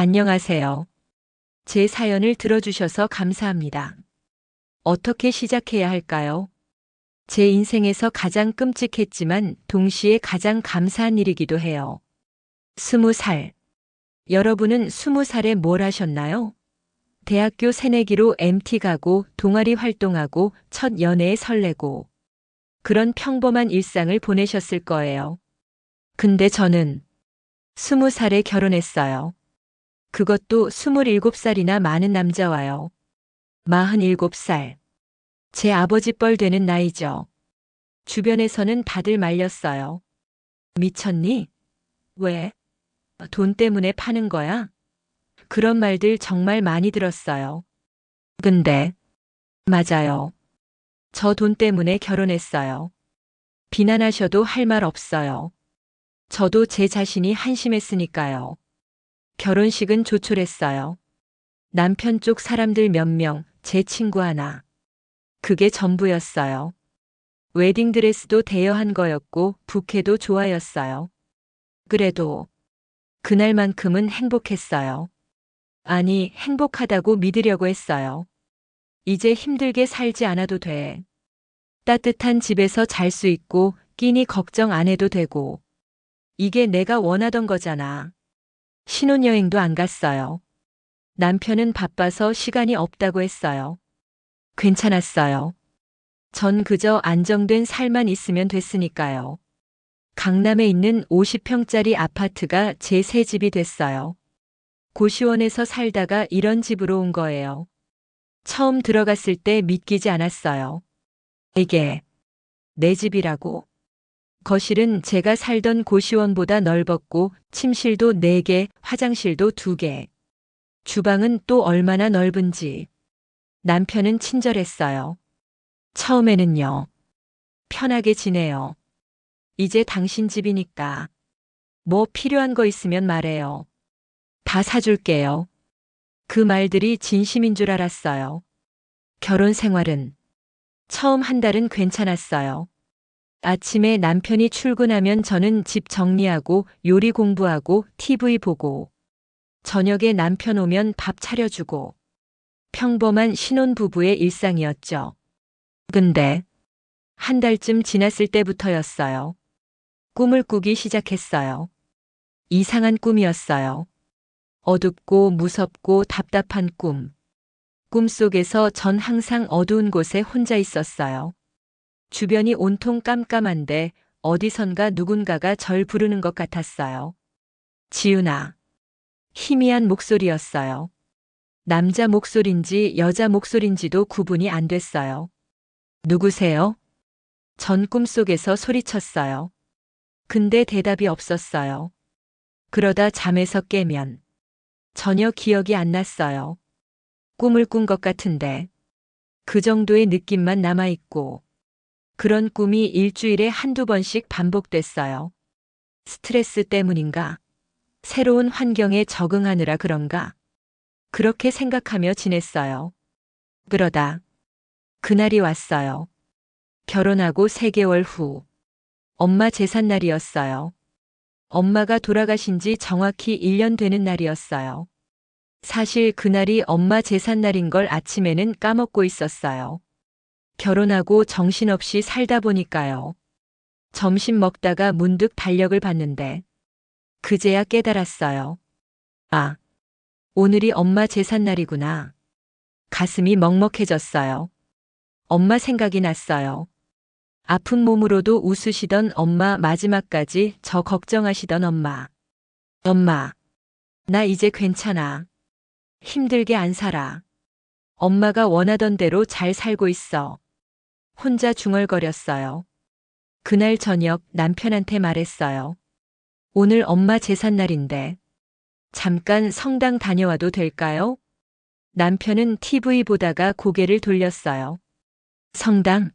안녕하세요. 제 사연을 들어주셔서 감사합니다. 어떻게 시작해야 할까요? 제 인생에서 가장 끔찍했지만 동시에 가장 감사한 일이기도 해요. 20살. 여러분은 20살에 뭘 하셨나요? 대학교 새내기로 MT 가고 동아리 활동하고 첫 연애에 설레고 그런 평범한 일상을 보내셨을 거예요. 근데 저는 20살에 결혼했어요. 그것도 27살이나 많은 남자와요. 47살. 제 아버지 뻘 되는 나이죠. 주변에서는 다들 말렸어요. 미쳤니? 왜? 돈 때문에 파는 거야? 그런 말들 정말 많이 들었어요. 근데, 맞아요. 저 돈 때문에 결혼했어요. 비난하셔도 할 말 없어요. 저도 제 자신이 한심했으니까요. 결혼식은 조촐했어요. 남편 쪽 사람들 몇 명, 제 친구 하나. 그게 전부였어요. 웨딩드레스도 대여한 거였고 부케도 좋아였어요. 그래도 그날만큼은 행복했어요. 아니, 행복하다고 믿으려고 했어요. 이제 힘들게 살지 않아도 돼. 따뜻한 집에서 잘 수 있고 끼니 걱정 안 해도 되고. 이게 내가 원하던 거잖아. 신혼여행도 안 갔어요. 남편은 바빠서 시간이 없다고 했어요. 괜찮았어요. 전 그저 안정된 살만 있으면 됐으니까요. 강남에 있는 50평짜리 아파트가 제 새 집이 됐어요. 고시원에서 살다가 이런 집으로 온 거예요. 처음 들어갔을 때 믿기지 않았어요. 이게 내 집이라고. 거실은 제가 살던 고시원보다 넓었고 침실도 4개, 화장실도 2개. 주방은 또 얼마나 넓은지. 남편은 친절했어요. 처음에는요. 편하게 지내요. 이제 당신 집이니까. 뭐 필요한 거 있으면 말해요. 다 사줄게요. 그 말들이 진심인 줄 알았어요. 결혼 생활은 처음 한 달은 괜찮았어요. 아침에 남편이 출근하면 저는 집 정리하고 요리 공부하고 TV 보고 저녁에 남편 오면 밥 차려주고 평범한 신혼부부의 일상이었죠. 근데 한 달쯤 지났을 때부터였어요. 꿈을 꾸기 시작했어요. 이상한 꿈이었어요. 어둡고 무섭고 답답한 꿈. 꿈속에서 전 항상 어두운 곳에 혼자 있었어요. 주변이 온통 깜깜한데 어디선가 누군가가 절 부르는 것 같았어요. 지윤아. 희미한 목소리였어요. 남자 목소린지 여자 목소린지도 구분이 안 됐어요. 누구세요? 전 꿈속에서 소리쳤어요. 근데 대답이 없었어요. 그러다 잠에서 깨면 전혀 기억이 안 났어요. 꿈을 꾼 것 같은데 그 정도의 느낌만 남아있고 그런 꿈이 일주일에 한두 번씩 반복됐어요. 스트레스 때문인가? 새로운 환경에 적응하느라 그런가? 그렇게 생각하며 지냈어요. 그러다 그날이 왔어요. 결혼하고 3개월 후 엄마 제삿날이었어요. 엄마가 돌아가신 지 정확히 1년 되는 날이었어요. 사실 그날이 엄마 제삿날인 걸 아침에는 까먹고 있었어요. 결혼하고 정신없이 살다 보니까요. 점심 먹다가 문득 달력을 봤는데 그제야 깨달았어요. 아, 오늘이 엄마 제삿날이구나. 가슴이 먹먹해졌어요. 엄마 생각이 났어요. 아픈 몸으로도 웃으시던 엄마, 마지막까지 저 걱정하시던 엄마. 엄마, 나 이제 괜찮아. 힘들게 안 살아. 엄마가 원하던 대로 잘 살고 있어. 혼자 중얼거렸어요. 그날 저녁 남편한테 말했어요. 오늘 엄마 제삿날인데 잠깐 성당 다녀와도 될까요? 남편은 TV 보다가 고개를 돌렸어요. 성당?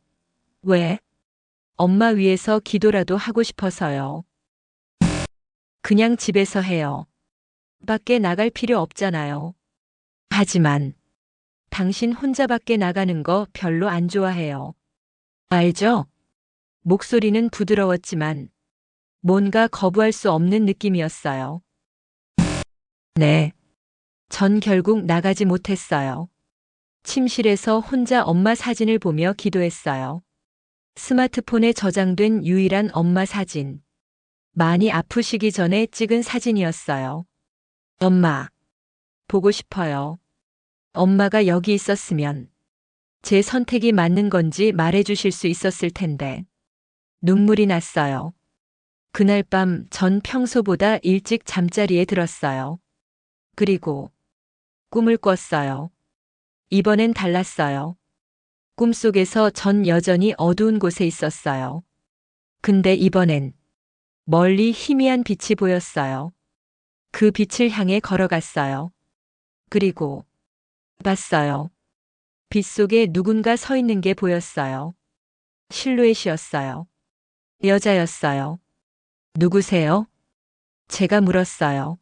왜? 엄마 위해서 기도라도 하고 싶어서요. 그냥 집에서 해요. 밖에 나갈 필요 없잖아요. 하지만 당신 혼자 밖에 나가는 거 별로 안 좋아해요. 알죠? 목소리는 부드러웠지만 뭔가 거부할 수 없는 느낌이었어요. 네. 전 결국 나가지 못했어요. 침실에서 혼자 엄마 사진을 보며 기도했어요. 스마트폰에 저장된 유일한 엄마 사진. 많이 아프시기 전에 찍은 사진이었어요. 엄마, 보고 싶어요. 엄마가 여기 있었으면 제 선택이 맞는 건지 말해주실 수 있었을 텐데. 눈물이 났어요. 그날 밤 전 평소보다 일찍 잠자리에 들었어요. 그리고 꿈을 꿨어요. 이번엔 달랐어요. 꿈속에서 전 여전히 어두운 곳에 있었어요. 근데 이번엔 멀리 희미한 빛이 보였어요. 그 빛을 향해 걸어갔어요. 그리고 봤어요. 빛 속에 누군가 서 있는 게 보였어요. 실루엣이었어요. 여자였어요. 누구세요? 제가 물었어요.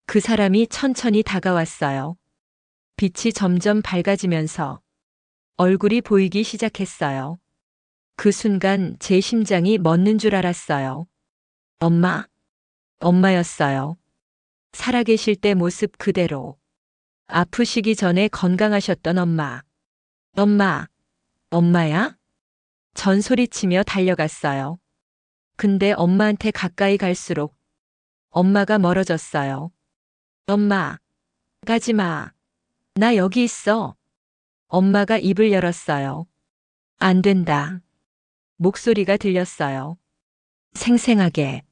그 사람이 천천히 다가왔어요. 빛이 점점 밝아지면서 얼굴이 보이기 시작했어요. 그 순간 제 심장이 멎는 줄 알았어요. 엄마, 엄마였어요. 살아계실 때 모습 그대로. 아프시기 전에 건강하셨던 엄마. 엄마, 엄마야? 전 소리치며 달려갔어요. 근데 엄마한테 가까이 갈수록 엄마가 멀어졌어요. 엄마, 가지 마. 나 여기 있어. 엄마가 입을 열었어요. 안 된다. 목소리가 들렸어요. 생생하게.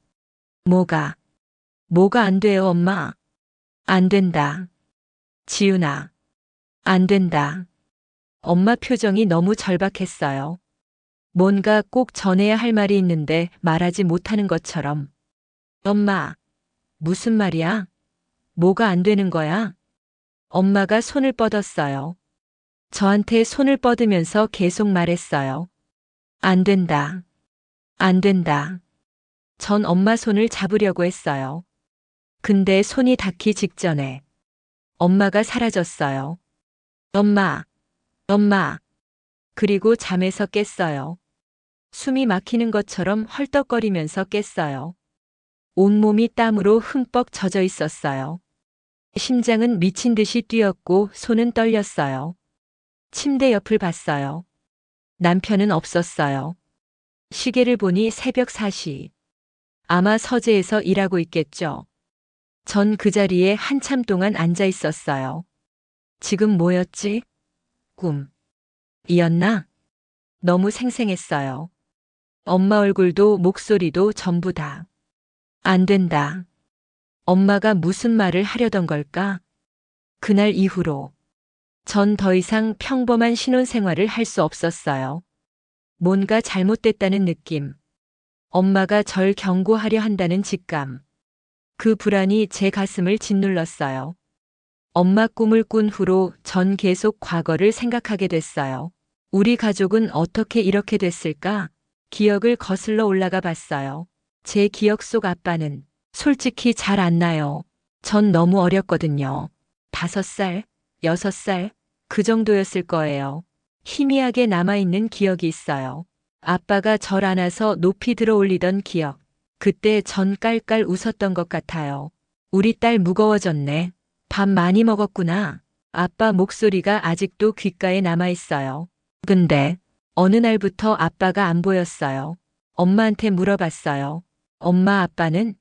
뭐가 안 돼요, 엄마? 안 된다. 지윤아, 안 된다. 엄마 표정이 너무 절박했어요. 뭔가 꼭 전해야 할 말이 있는데 말하지 못하는 것처럼. 엄마, 무슨 말이야? 뭐가 안 되는 거야? 엄마가 손을 뻗었어요. 저한테 손을 뻗으면서 계속 말했어요. 안 된다. 안 된다. 전 엄마 손을 잡으려고 했어요. 근데 손이 닿기 직전에 엄마가 사라졌어요. 엄마, 엄마. 그리고 잠에서 깼어요. 숨이 막히는 것처럼 헐떡거리면서 깼어요. 온몸이 땀으로 흠뻑 젖어 있었어요. 심장은 미친 듯이 뛰었고 손은 떨렸어요. 침대 옆을 봤어요. 남편은 없었어요. 시계를 보니 새벽 4시. 아마 서재에서 일하고 있겠죠. 전 그 자리에 한참 동안 앉아 있었어요. 지금 뭐였지? 꿈이었나? 너무 생생했어요. 엄마 얼굴도 목소리도 전부 다. 안 된다. 엄마가 무슨 말을 하려던 걸까? 그날 이후로 전 더 이상 평범한 신혼생활을 할 수 없었어요. 뭔가 잘못됐다는 느낌. 엄마가 절 경고하려 한다는 직감. 그 불안이 제 가슴을 짓눌렀어요. 엄마 꿈을 꾼 후로 전 계속 과거를 생각하게 됐어요. 우리 가족은 어떻게 이렇게 됐을까? 기억을 거슬러 올라가 봤어요. 제 기억 속 아빠는 솔직히 잘 안 나요. 전 너무 어렸거든요. 5살, 6살, 그 정도였을 거예요. 희미하게 남아있는 기억이 있어요. 아빠가 절 안아서 높이 들어 올리던 기억. 그때 전 깔깔 웃었던 것 같아요. 우리 딸 무거워졌네. 밥 많이 먹었구나. 아빠 목소리가 아직도 귓가에 남아있어요. 근데 어느 날부터 아빠가 안 보였어요. 엄마한테 물어봤어요. 엄마 아빠는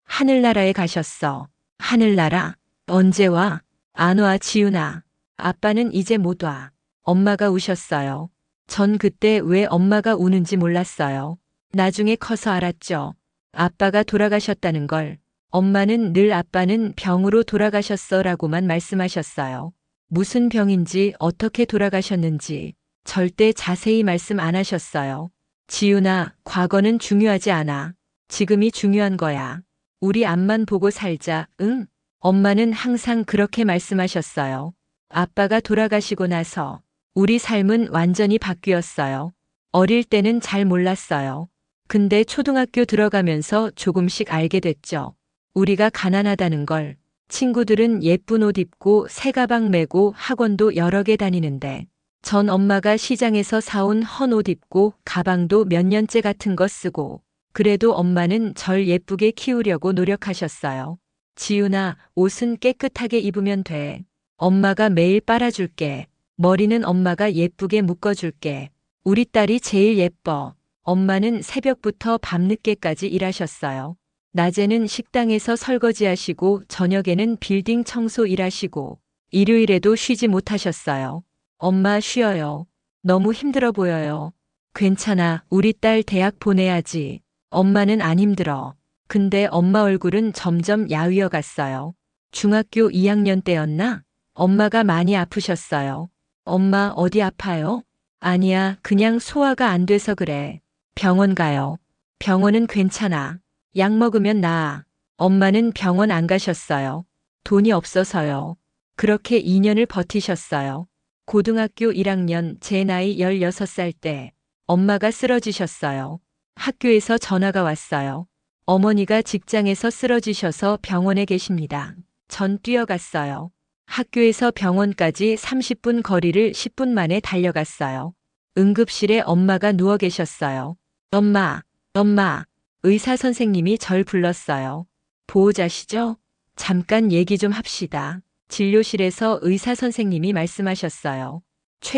하늘나라에 가셨어. 하늘나라? 언제 와? 안 와, 지윤아. 아빠는 이제 못 와. 엄마가 우셨어요. 전 그때 왜 엄마가 우는지 몰랐어요. 나중에 커서 알았죠. 아빠가 돌아가셨다는 걸. 엄마는 늘 아빠는 병으로 돌아가셨어 라고만 말씀하셨어요. 무슨 병인지 어떻게 돌아가셨는지 절대 자세히 말씀 안 하셨어요. 지윤아, 과거는 중요하지 않아. 지금이 중요한 거야. 우리 앞만 보고 살자, 응? 엄마는 항상 그렇게 말씀하셨어요. 아빠가 돌아가시고 나서 우리 삶은 완전히 바뀌었어요. 어릴 때는 잘 몰랐어요. 근데 초등학교 들어가면서 조금씩 알게 됐죠. 우리가 가난하다는 걸. 친구들은 예쁜 옷 입고 새 가방 메고 학원도 여러 개 다니는데 전 엄마가 시장에서 사온 헌 옷 입고 가방도 몇 년째 같은 거 쓰고 그래도 엄마는 절 예쁘게 키우려고 노력하셨어요. 지윤아, 옷은 깨끗하게 입으면 돼. 엄마가 매일 빨아줄게. 머리는 엄마가 예쁘게 묶어줄게. 우리 딸이 제일 예뻐. 엄마는 새벽부터 밤늦게까지 일하셨어요. 낮에는 식당에서 설거지하시고 저녁에는 빌딩 청소 일하시고 일요일에도 쉬지 못하셨어요. 엄마 쉬어요. 너무 힘들어 보여요. 괜찮아. 우리 딸 대학 보내야지. 엄마는 안 힘들어. 근데 엄마 얼굴은 점점 야위어 갔어요. 중학교 2학년 때였나? 엄마가 많이 아프셨어요. 엄마 어디 아파요? 아니야, 그냥 소화가 안 돼서 그래. 병원 가요. 병원은 괜찮아. 약 먹으면 나아. 엄마는 병원 안 가셨어요. 돈이 없어서요. 그렇게 2년을 버티셨어요. 고등학교 1학년 제 나이 16살 때 엄마가 쓰러지셨어요. 학교에서 전화가 왔어요. 어머니가 직장에서 쓰러지셔서 병원에 계십니다. 전 뛰어갔어요. 학교에서 병원까지 30분 거리를 10분 만에 달려갔어요. 응급실에 엄마가 누워 계셨어요. 엄마, 엄마, 의사 선생님이 절 불렀어요. 보호자시죠? 잠깐 얘기 좀 합시다. 진료실에서 의사 선생님이 말씀하셨어요.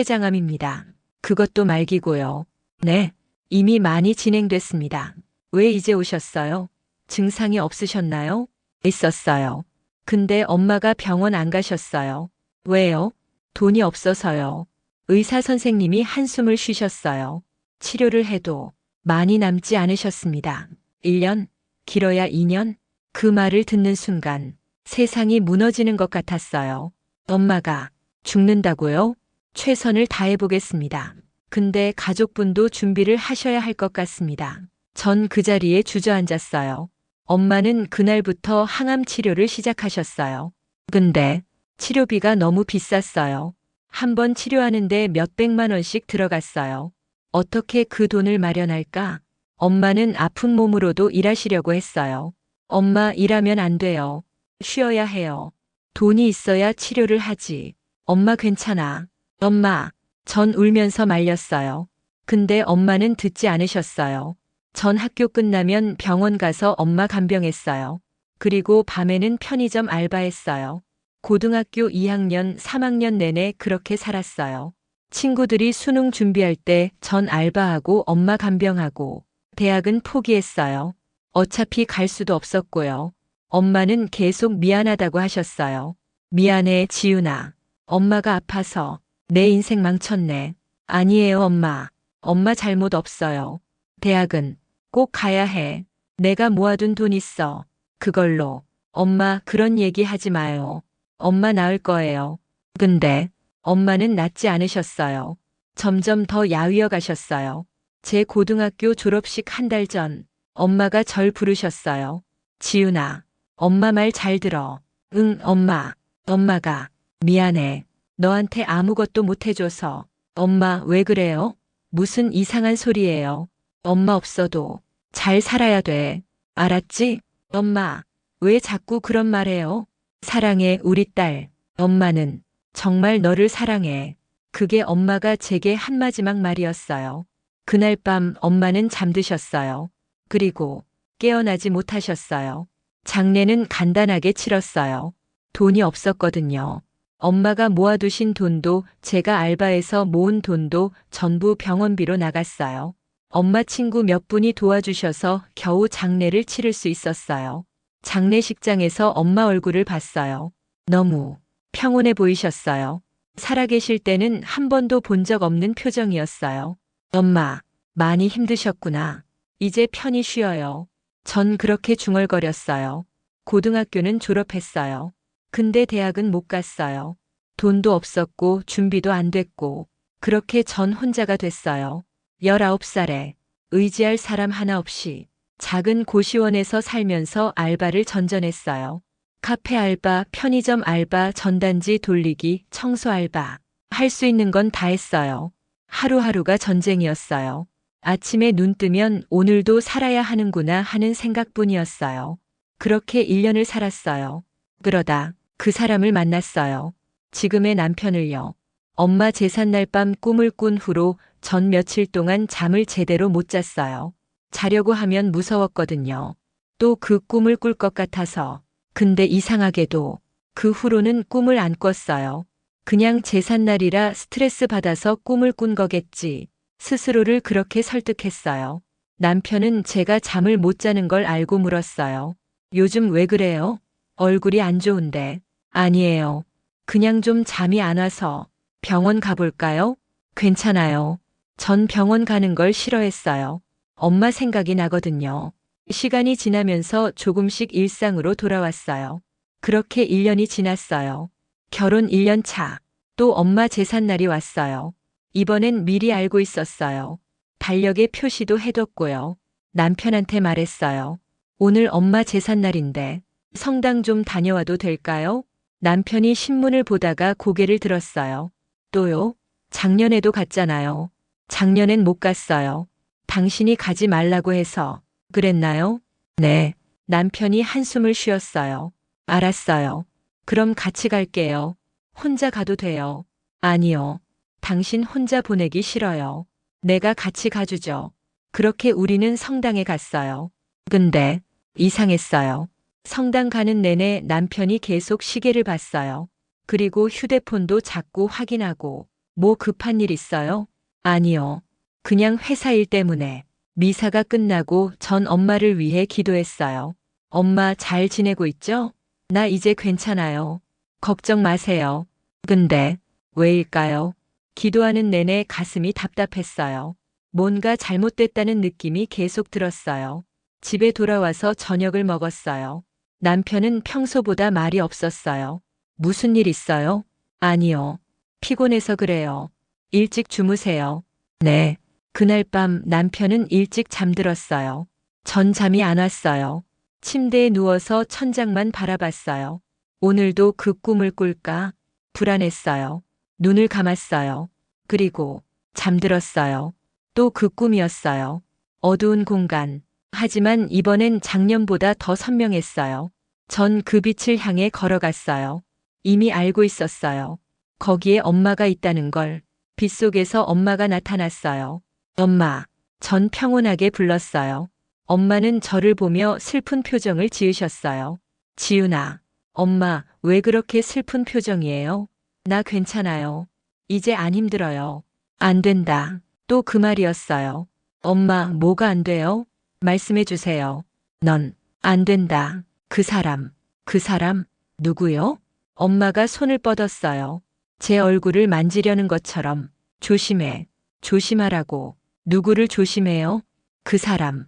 췌장암입니다. 그것도 말기고요. 네, 이미 많이 진행됐습니다. 왜 이제 오셨어요? 증상이 없으셨나요? 있었어요. 근데 엄마가 병원 안 가셨어요. 왜요? 돈이 없어서요. 의사 선생님이 한숨을 쉬셨어요. 치료를 해도 많이 남지 않으셨습니다. 1년, 길어야 2년? 그 말을 듣는 순간 세상이 무너지는 것 같았어요. 엄마가 죽는다고요? 최선을 다해보겠습니다. 근데 가족분도 준비를 하셔야 할 것 같습니다. 전 그 자리에 주저앉았어요. 엄마는 그날부터 항암 치료를 시작하셨어요. 근데 치료비가 너무 비쌌어요. 한 번 치료하는데 몇백만 원씩 들어갔어요. 어떻게 그 돈을 마련할까? 엄마는 아픈 몸으로도 일하시려고 했어요. 엄마 일하면 안 돼요. 쉬어야 해요. 돈이 있어야 치료를 하지. 엄마 괜찮아. 엄마, 전 울면서 말렸어요. 근데 엄마는 듣지 않으셨어요. 전 학교 끝나면 병원 가서 엄마 간병했어요. 그리고 밤에는 편의점 알바했어요. 고등학교 2학년, 3학년 내내 그렇게 살았어요. 친구들이 수능 준비할 때 전 알바하고 엄마 간병하고 대학은 포기했어요. 어차피 갈 수도 없었고요. 엄마는 계속 미안하다고 하셨어요. 미안해, 지윤아. 엄마가 아파서 내 인생 망쳤네. 아니에요, 엄마. 엄마 잘못 없어요. 대학은 꼭 가야 해. 내가 모아둔 돈 있어. 그걸로. 엄마 그런 얘기 하지 마요. 엄마 나을 거예요. 근데 엄마는 낫지 않으셨어요. 점점 더 야위어 가셨어요. 제 고등학교 졸업식 한 달 전 엄마가 절 부르셨어요. 지윤아, 엄마 말 잘 들어. 응, 엄마. 엄마가 미안해. 너한테 아무것도 못 해줘서. 엄마 왜 그래요? 무슨 이상한 소리예요. 엄마 없어도 잘 살아야 돼. 알았지? 엄마, 왜 자꾸 그런 말 해요? 사랑해, 우리 딸. 엄마는 정말 너를 사랑해. 그게 엄마가 제게 한 마지막 말이었어요. 그날 밤 엄마는 잠드셨어요. 그리고 깨어나지 못하셨어요. 장례는 간단하게 치렀어요. 돈이 없었거든요. 엄마가 모아두신 돈도 제가 알바해서 모은 돈도 전부 병원비로 나갔어요. 엄마 친구 몇 분이 도와주셔서 겨우 장례를 치를 수 있었어요. 장례식장에서 엄마 얼굴을 봤어요. 너무 평온해 보이셨어요. 살아계실 때는 한 번도 본 적 없는 표정이었어요. 엄마, 많이 힘드셨구나. 이제 편히 쉬어요. 전 그렇게 중얼거렸어요. 고등학교는 졸업했어요. 근데 대학은 못 갔어요. 돈도 없었고 준비도 안 됐고 그렇게 전 혼자가 됐어요. 19살에 의지할 사람 하나 없이 작은 고시원에서 살면서 알바를 전전했어요. 카페 알바, 편의점 알바, 전단지 돌리기, 청소 알바. 할 수 있는 건 다 했어요. 하루하루가 전쟁이었어요. 아침에 눈 뜨면 오늘도 살아야 하는구나 하는 생각뿐이었어요. 그렇게 1년을 살았어요. 그러다 그 사람을 만났어요. 지금의 남편을요. 엄마 제삿날 밤 꿈을 꾼 후로 전 며칠 동안 잠을 제대로 못 잤어요. 자려고 하면 무서웠거든요. 또 그 꿈을 꿀 것 같아서. 근데 이상하게도 그 후로는 꿈을 안 꿨어요. 그냥 제삿날이라 스트레스 받아서 꿈을 꾼 거겠지. 스스로를 그렇게 설득했어요. 남편은 제가 잠을 못 자는 걸 알고 물었어요. 요즘 왜 그래요? 얼굴이 안 좋은데. 아니에요. 그냥 좀 잠이 안 와서. 병원 가볼까요? 괜찮아요. 전 병원 가는 걸 싫어했어요. 엄마 생각이 나거든요. 시간이 지나면서 조금씩 일상으로 돌아왔어요. 그렇게 1년이 지났어요. 결혼 1년 차. 또 엄마 제삿날이 왔어요. 이번엔 미리 알고 있었어요. 달력에 표시도 해뒀고요. 남편한테 말했어요. 오늘 엄마 제삿날인데 성당 좀 다녀와도 될까요? 남편이 신문을 보다가 고개를 들었어요. 또요? 작년에도 갔잖아요. 작년엔 못 갔어요. 당신이 가지 말라고 해서. 그랬나요? 네. 남편이 한숨을 쉬었어요. 알았어요. 그럼 같이 갈게요. 혼자 가도 돼요. 아니요. 당신 혼자 보내기 싫어요. 내가 같이 가주죠. 그렇게 우리는 성당에 갔어요. 근데 이상했어요. 성당 가는 내내 남편이 계속 시계를 봤어요. 그리고 휴대폰도 자꾸 확인하고. 뭐 급한 일 있어요? 아니요. 그냥 회사 일 때문에. 미사가 끝나고 전 엄마를 위해 기도했어요. 엄마 잘 지내고 있죠? 나 이제 괜찮아요. 걱정 마세요. 근데 왜일까요? 기도하는 내내 가슴이 답답했어요. 뭔가 잘못됐다는 느낌이 계속 들었어요. 집에 돌아와서 저녁을 먹었어요. 남편은 평소보다 말이 없었어요. 무슨 일 있어요? 아니요. 피곤해서 그래요. 일찍 주무세요. 네. 그날 밤 남편은 일찍 잠들었어요. 전 잠이 안 왔어요. 침대에 누워서 천장만 바라봤어요. 오늘도 그 꿈을 꿀까? 불안했어요. 눈을 감았어요. 그리고 잠들었어요. 또 그 꿈이었어요. 어두운 공간. 하지만 이번엔 작년보다 더 선명했어요. 전 그 빛을 향해 걸어갔어요. 이미 알고 있었어요. 거기에 엄마가 있다는 걸. 빛 속에서 엄마가 나타났어요. 엄마. 전 평온하게 불렀어요. 엄마는 저를 보며 슬픈 표정을 지으셨어요. 지윤아. 엄마, 왜 그렇게 슬픈 표정이에요? 나 괜찮아요. 이제 안 힘들어요. 안 된다. 또 그 말이었어요. 엄마, 뭐가 안 돼요? 말씀해 주세요. 넌, 안 된다. 그 사람, 누구요? 엄마가 손을 뻗었어요. 제 얼굴을 만지려는 것처럼. 조심해. 조심하라고. 누구를 조심해요? 그 사람.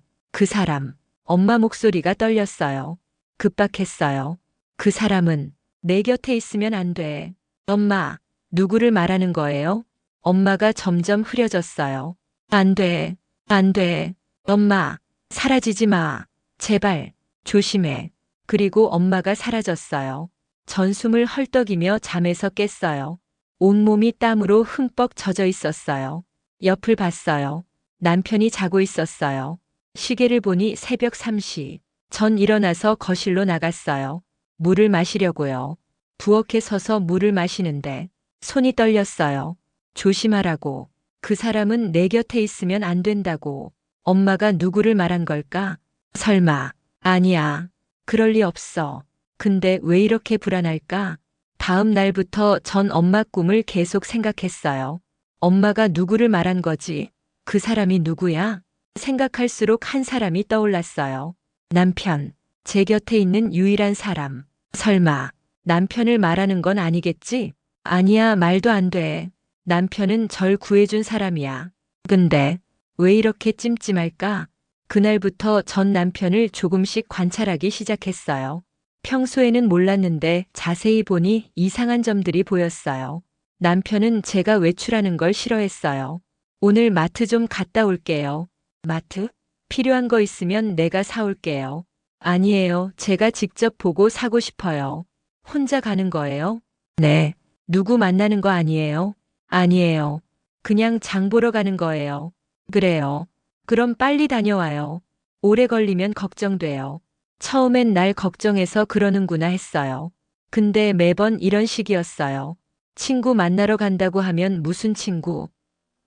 엄마 목소리가 떨렸어요. 급박했어요. 그 사람은 내 곁에 있으면 안 돼. 엄마, 누구를 말하는 거예요? 엄마가 점점 흐려졌어요. 안 돼. 안 돼. 엄마, 사라지지 마. 제발, 조심해. 그리고 엄마가 사라졌어요. 전 숨을 헐떡이며 잠에서 깼어요. 온몸이 땀으로 흠뻑 젖어 있었어요. 옆을 봤어요. 남편이 자고 있었어요. 시계를 보니 새벽 3시. 전 일어나서 거실로 나갔어요. 물을 마시려고요. 부엌에 서서 물을 마시는데 손이 떨렸어요. 조심하라고. 그 사람은 내 곁에 있으면 안 된다고. 엄마가 누구를 말한 걸까? 설마. 아니야. 그럴 리 없어. 근데 왜 이렇게 불안할까? 다음 날부터 전 엄마 꿈을 계속 생각했어요. 엄마가 누구를 말한 거지? 그 사람이 누구야? 생각할수록 한 사람이 떠올랐어요. 남편. 제 곁에 있는 유일한 사람. 설마. 남편을 말하는 건 아니겠지? 아니야, 말도 안 돼. 남편은 절 구해준 사람이야. 근데 왜 이렇게 찜찜할까? 그날부터 전 남편을 조금씩 관찰하기 시작했어요. 평소에는 몰랐는데 자세히 보니 이상한 점들이 보였어요. 남편은 제가 외출하는 걸 싫어했어요. 오늘 마트 좀 갔다 올게요. 마트? 필요한 거 있으면 내가 사올게요. 아니에요. 제가 직접 보고 사고 싶어요. 혼자 가는 거예요? 네. 누구 만나는 거 아니에요? 아니에요. 그냥 장 보러 가는 거예요. 그래요. 그럼 빨리 다녀와요. 오래 걸리면 걱정돼요. 처음엔 날 걱정해서 그러는구나 했어요. 근데 매번 이런 식이었어요. 친구 만나러 간다고 하면 무슨 친구?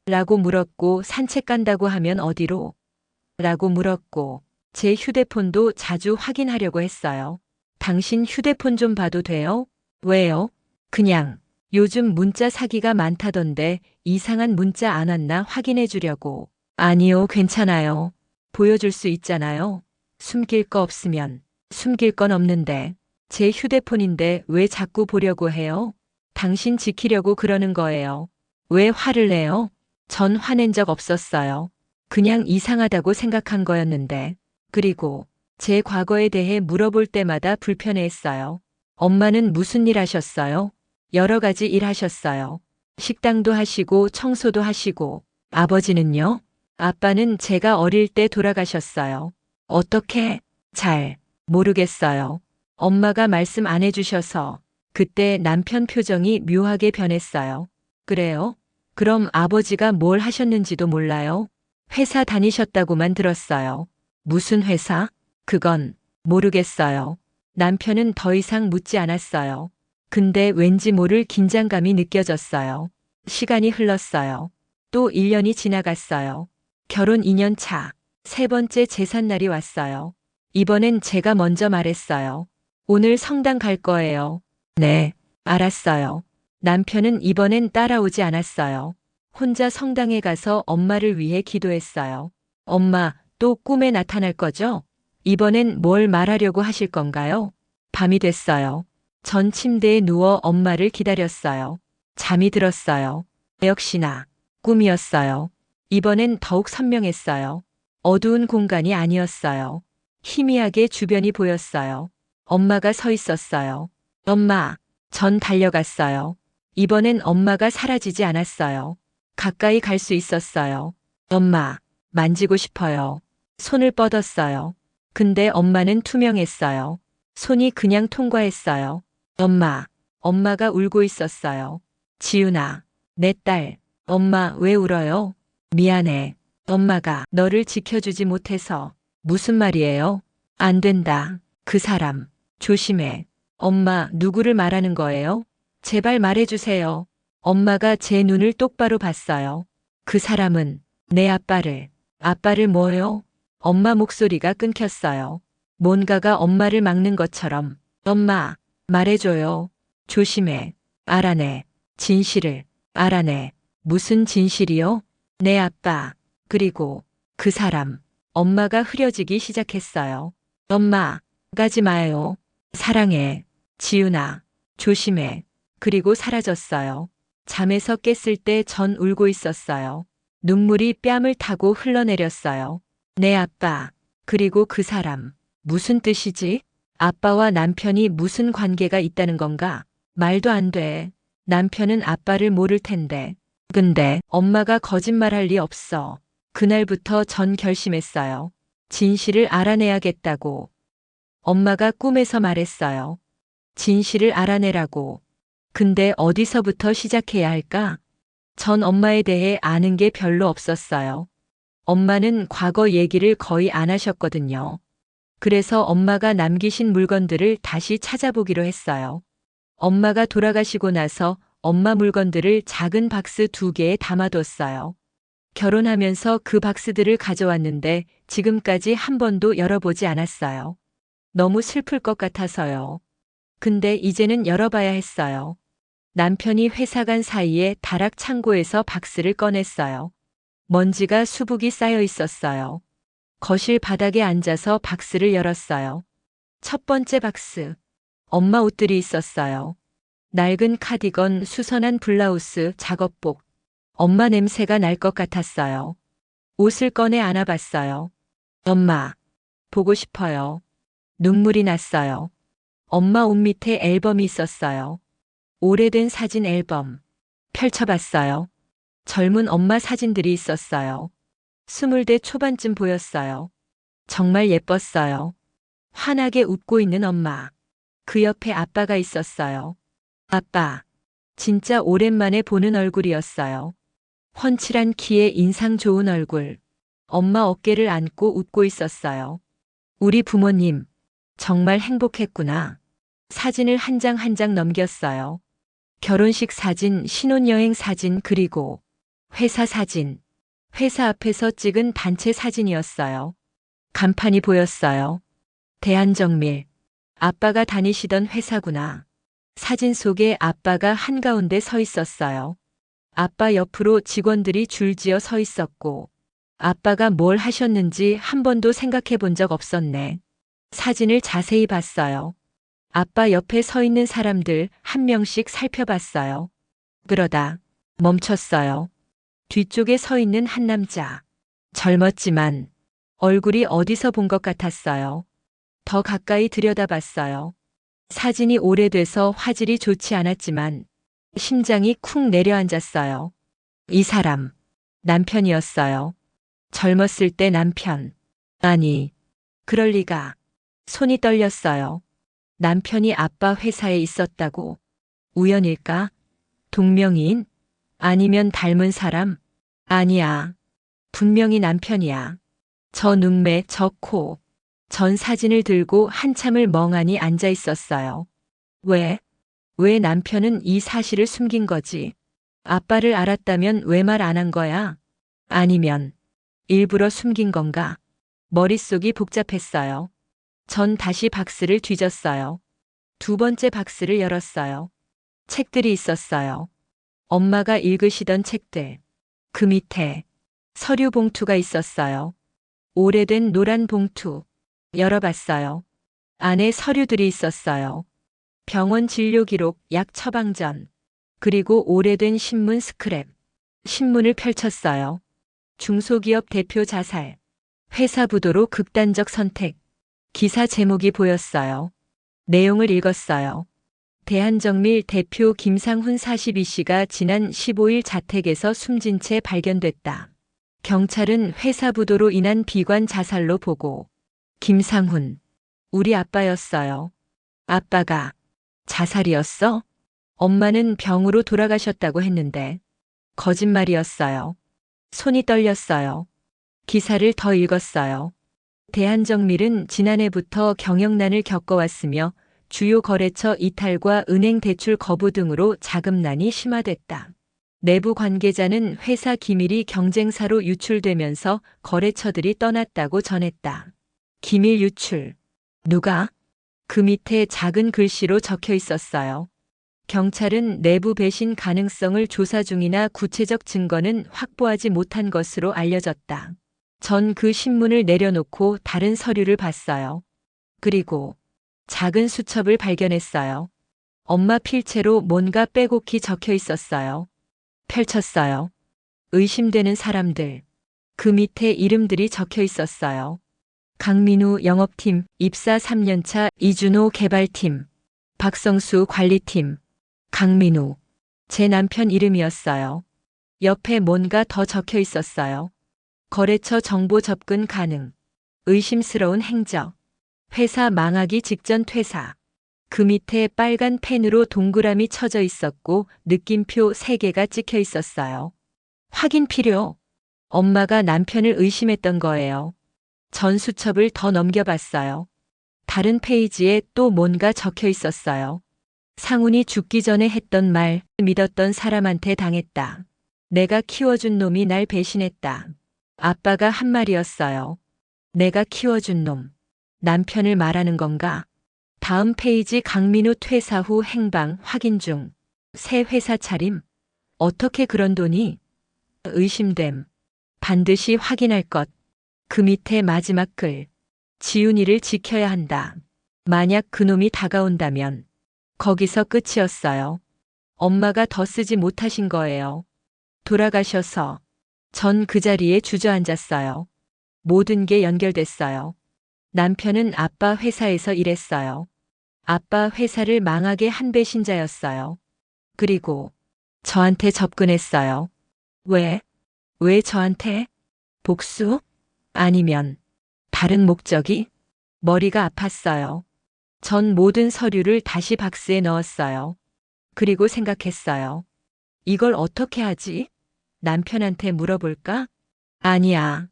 라고 물었고 산책 간다고 하면 어디로? 라고 물었고 제 휴대폰도 자주 확인하려고 했어요. 당신 휴대폰 좀 봐도 돼요? 왜요? 그냥 요즘 문자 사기가 많다던데 이상한 문자 안 왔나 확인해 주려고. 아니요, 괜찮아요. 보여줄 수 있잖아요. 숨길 거 없으면. 숨길 건 없는데. 제 휴대폰인데 왜 자꾸 보려고 해요? 당신 지키려고 그러는 거예요. 왜 화를 내요? 전 화낸 적 없었어요. 그냥 이상하다고 생각한 거였는데. 그리고 제 과거에 대해 물어볼 때마다 불편해했어요. 엄마는 무슨 일 하셨어요? 여러 가지 일 하셨어요. 식당도 하시고 청소도 하시고. 아버지는요? 아빠는 제가 어릴 때 돌아가셨어요. 어떻게? 잘 모르겠어요. 엄마가 말씀 안 해주셔서. 그때 남편 표정이 묘하게 변했어요. 그래요? 그럼 아버지가 뭘 하셨는지도 몰라요? 회사 다니셨다고만 들었어요. 무슨 회사? 그건 모르겠어요. 남편은 더 이상 묻지 않았어요. 근데 왠지 모를 긴장감이 느껴졌어요. 시간이 흘렀어요. 또 1년이 지나갔어요. 결혼 2년 차, 세 번째 제삿날이 왔어요. 이번엔 제가 먼저 말했어요. 오늘 성당 갈 거예요. 네, 알았어요. 남편은 이번엔 따라오지 않았어요. 혼자 성당에 가서 엄마를 위해 기도했어요. 엄마, 또 꿈에 나타날 거죠? 이번엔 뭘 말하려고 하실 건가요? 밤이 됐어요. 전 침대에 누워 엄마를 기다렸어요. 잠이 들었어요. 역시나 꿈이었어요. 이번엔 더욱 선명했어요. 어두운 공간이 아니었어요. 희미하게 주변이 보였어요. 엄마가 서 있었어요. 엄마, 전 달려갔어요. 이번엔 엄마가 사라지지 않았어요. 가까이 갈 수 있었어요. 엄마, 만지고 싶어요. 손을 뻗었어요. 근데 엄마는 투명했어요. 손이 그냥 통과했어요. 엄마가 울고 있었어요. 지윤아, 내 딸, 엄마 왜 울어요? 미안해. 엄마가 너를 지켜주지 못해서. 무슨 말이에요? 안 된다. 그 사람. 조심해. 엄마, 누구를 말하는 거예요? 제발 말해주세요. 엄마가 제 눈을 똑바로 봤어요. 그 사람은 내 아빠를. 아빠를 뭐요? 엄마 목소리가 끊겼어요. 뭔가가 엄마를 막는 것처럼. 엄마, 말해줘요. 조심해. 알아내. 진실을. 알아내. 무슨 진실이요? 내 아빠. 그리고 그 사람. 엄마가 흐려지기 시작했어요. 엄마, 가지 마요. 사랑해. 지윤아, 조심해. 그리고 사라졌어요. 잠에서 깼을 때 전 울고 있었어요. 눈물이 뺨을 타고 흘러내렸어요. 내 아빠, 그리고 그 사람. 무슨 뜻이지? 아빠와 남편이 무슨 관계가 있다는 건가? 말도 안 돼. 남편은 아빠를 모를 텐데. 근데 엄마가 거짓말할 리 없어. 그날부터 전 결심했어요. 진실을 알아내야겠다고. 엄마가 꿈에서 말했어요. 진실을 알아내라고. 근데 어디서부터 시작해야 할까? 전 엄마에 대해 아는 게 별로 없었어요. 엄마는 과거 얘기를 거의 안 하셨거든요. 그래서 엄마가 남기신 물건들을 다시 찾아보기로 했어요. 엄마가 돌아가시고 나서 엄마 물건들을 작은 박스 2개에 담아뒀어요. 결혼하면서 그 박스들을 가져왔는데 지금까지 한 번도 열어보지 않았어요. 너무 슬플 것 같아서요. 근데 이제는 열어봐야 했어요. 남편이 회사 간 사이에 다락 창고에서 박스를 꺼냈어요. 먼지가 수북이 쌓여 있었어요. 거실 바닥에 앉아서 박스를 열었어요. 첫 번째 박스. 엄마 옷들이 있었어요. 낡은 카디건, 수선한 블라우스, 작업복. 엄마 냄새가 날 것 같았어요. 옷을 꺼내 안아봤어요. 엄마, 보고 싶어요. 눈물이 났어요. 엄마 옷 밑에 앨범이 있었어요. 오래된 사진 앨범. 펼쳐봤어요. 젊은 엄마 사진들이 있었어요. 20대 초반쯤 보였어요. 정말 예뻤어요. 환하게 웃고 있는 엄마. 그 옆에 아빠가 있었어요. 아빠. 진짜 오랜만에 보는 얼굴이었어요. 훤칠한 키에 인상 좋은 얼굴. 엄마 어깨를 안고 웃고 있었어요. 우리 부모님. 정말 행복했구나. 사진을 한 장 한 장 넘겼어요. 결혼식 사진, 신혼여행 사진, 그리고 회사 사진. 회사 앞에서 찍은 단체 사진이었어요. 간판이 보였어요. 대한정밀. 아빠가 다니시던 회사구나. 사진 속에 아빠가 한가운데 서 있었어요. 아빠 옆으로 직원들이 줄지어 서 있었고, 아빠가 뭘 하셨는지 한 번도 생각해 본 적 없었네. 사진을 자세히 봤어요. 아빠 옆에 서 있는 사람들 한 명씩 살펴봤어요. 그러다 멈췄어요. 뒤쪽에 서 있는 한 남자. 젊었지만 얼굴이 어디서 본 것 같았어요. 더 가까이 들여다봤어요. 사진이 오래돼서 화질이 좋지 않았지만 심장이 쿵 내려앉았어요. 이 사람, 남편이었어요. 젊었을 때 남편. 아니, 그럴 리가. 손이 떨렸어요. 남편이 아빠 회사에 있었다고. 우연일까? 동명이인? 아니면 닮은 사람? 아니야. 분명히 남편이야. 저 눈매, 저 코. 전 사진을 들고 한참을 멍하니 앉아 있었어요. 왜 남편은 이 사실을 숨긴 거지? 아빠를 알았다면 왜 말 안 한 거야? 아니면 일부러 숨긴 건가? 머릿속이 복잡했어요. 전 다시 박스를 뒤졌어요. 두 번째 박스를 열었어요. 책들이 있었어요. 엄마가 읽으시던 책들. 그 밑에 서류 봉투가 있었어요. 오래된 노란 봉투. 열어봤어요. 안에 서류들이 있었어요. 병원 진료 기록, 약 처방전. 그리고 오래된 신문 스크랩. 신문을 펼쳤어요. 중소기업 대표 자살. 회사 부도로 극단적 선택. 기사 제목이 보였어요. 내용을 읽었어요. 대한정밀 대표 김상훈 42씨가 지난 15일 자택에서 숨진 채 발견됐다. 경찰은 회사 부도로 인한 비관 자살로 보고. 김상훈, 우리 아빠였어요. 아빠가 자살이었어? 엄마는 병으로 돌아가셨다고 했는데. 거짓말이었어요. 손이 떨렸어요. 기사를 더 읽었어요. 대한정밀은 지난해부터 경영난을 겪어왔으며 주요 거래처 이탈과 은행 대출 거부 등으로 자금난이 심화됐다. 내부 관계자는 회사 기밀이 경쟁사로 유출되면서 거래처들이 떠났다고 전했다. 기밀 유출. 누가? 그 밑에 작은 글씨로 적혀 있었어요. 경찰은 내부 배신 가능성을 조사 중이나 구체적 증거는 확보하지 못한 것으로 알려졌다. 전 그 신문을 내려놓고 다른 서류를 봤어요. 그리고 작은 수첩을 발견했어요. 엄마 필체로 뭔가 빼곡히 적혀 있었어요. 펼쳤어요. 의심되는 사람들. 그 밑에 이름들이 적혀 있었어요. 강민우 영업팀, 입사 3년차, 이준호 개발팀, 박성수 관리팀, 강민우. 제 남편 이름이었어요. 옆에 뭔가 더 적혀 있었어요. 거래처 정보 접근 가능. 의심스러운 행적. 회사 망하기 직전 퇴사. 그 밑에 빨간 펜으로 동그라미 쳐져 있었고 느낌표 3개가 찍혀 있었어요. 확인 필요. 엄마가 남편을 의심했던 거예요. 전 수첩을 더 넘겨봤어요. 다른 페이지에 또 뭔가 적혀 있었어요. 상훈이 죽기 전에 했던 말, 믿었던 사람한테 당했다. 내가 키워준 놈이 날 배신했다. 아빠가 한 말이었어요. 내가 키워준 놈. 남편을 말하는 건가? 다음 페이지 강민우 퇴사 후 행방 확인 중. 새 회사 차림. 어떻게 그런 돈이? 의심됨. 반드시 확인할 것. 그 밑에 마지막 글. 지훈이를 지켜야 한다. 만약 그놈이 다가온다면. 거기서 끝이었어요. 엄마가 더 쓰지 못하신 거예요. 돌아가셔서. 전 그 자리에 주저앉았어요. 모든 게 연결됐어요. 남편은 아빠 회사에서 일했어요. 아빠 회사를 망하게 한 배신자였어요. 그리고 저한테 접근했어요. 왜? 왜 저한테? 복수? 아니면 다른 목적이? 머리가 아팠어요. 전 모든 서류를 다시 박스에 넣었어요. 그리고 생각했어요. 이걸 어떻게 하지? 남편한테 물어볼까? 아니야.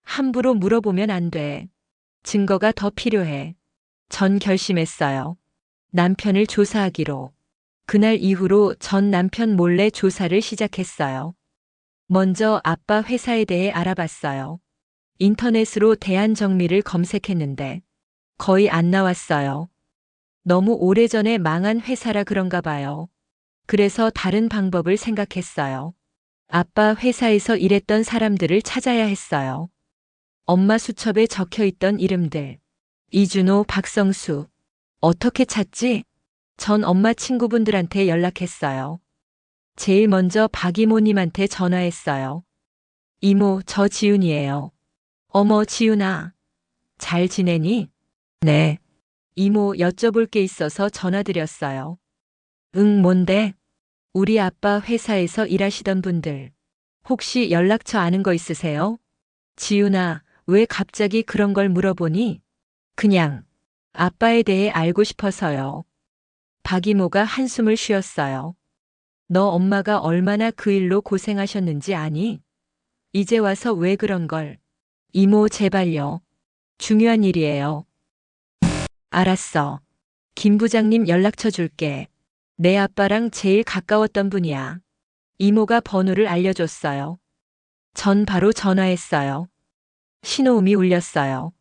함부로 물어보면 안 돼. 증거가 더 필요해. 전 결심했어요. 남편을 조사하기로. 그날 이후로 전 남편 몰래 조사를 시작했어요. 먼저 아빠 회사에 대해 알아봤어요. 인터넷으로 대한정밀을 검색했는데 거의 안 나왔어요. 너무 오래전에 망한 회사라 그런가 봐요. 그래서 다른 방법을 생각했어요. 아빠 회사에서 일했던 사람들을 찾아야 했어요. 엄마 수첩에 적혀 있던 이름들. 이준호, 박성수. 어떻게 찾지? 전 엄마 친구분들한테 연락했어요. 제일 먼저 박 이모님한테 전화했어요. 이모, 저 지훈이에요. 어머, 지훈아. 잘 지내니? 네. 이모, 여쭤볼 게 있어서 전화드렸어요. 응, 뭔데? 우리 아빠 회사에서 일하시던 분들. 혹시 연락처 아는 거 있으세요? 지훈아, 왜 갑자기 그런 걸 물어보니? 그냥 아빠에 대해 알고 싶어서요. 박 이모가 한숨을 쉬었어요. 너 엄마가 얼마나 그 일로 고생하셨는지 아니? 이제 와서 왜 그런 걸? 이모, 제발요. 중요한 일이에요. 알았어. 김 부장님 연락처 줄게. 내 아빠랑 제일 가까웠던 분이야. 이모가 번호를 알려줬어요. 전 바로 전화했어요. 신호음이 울렸어요.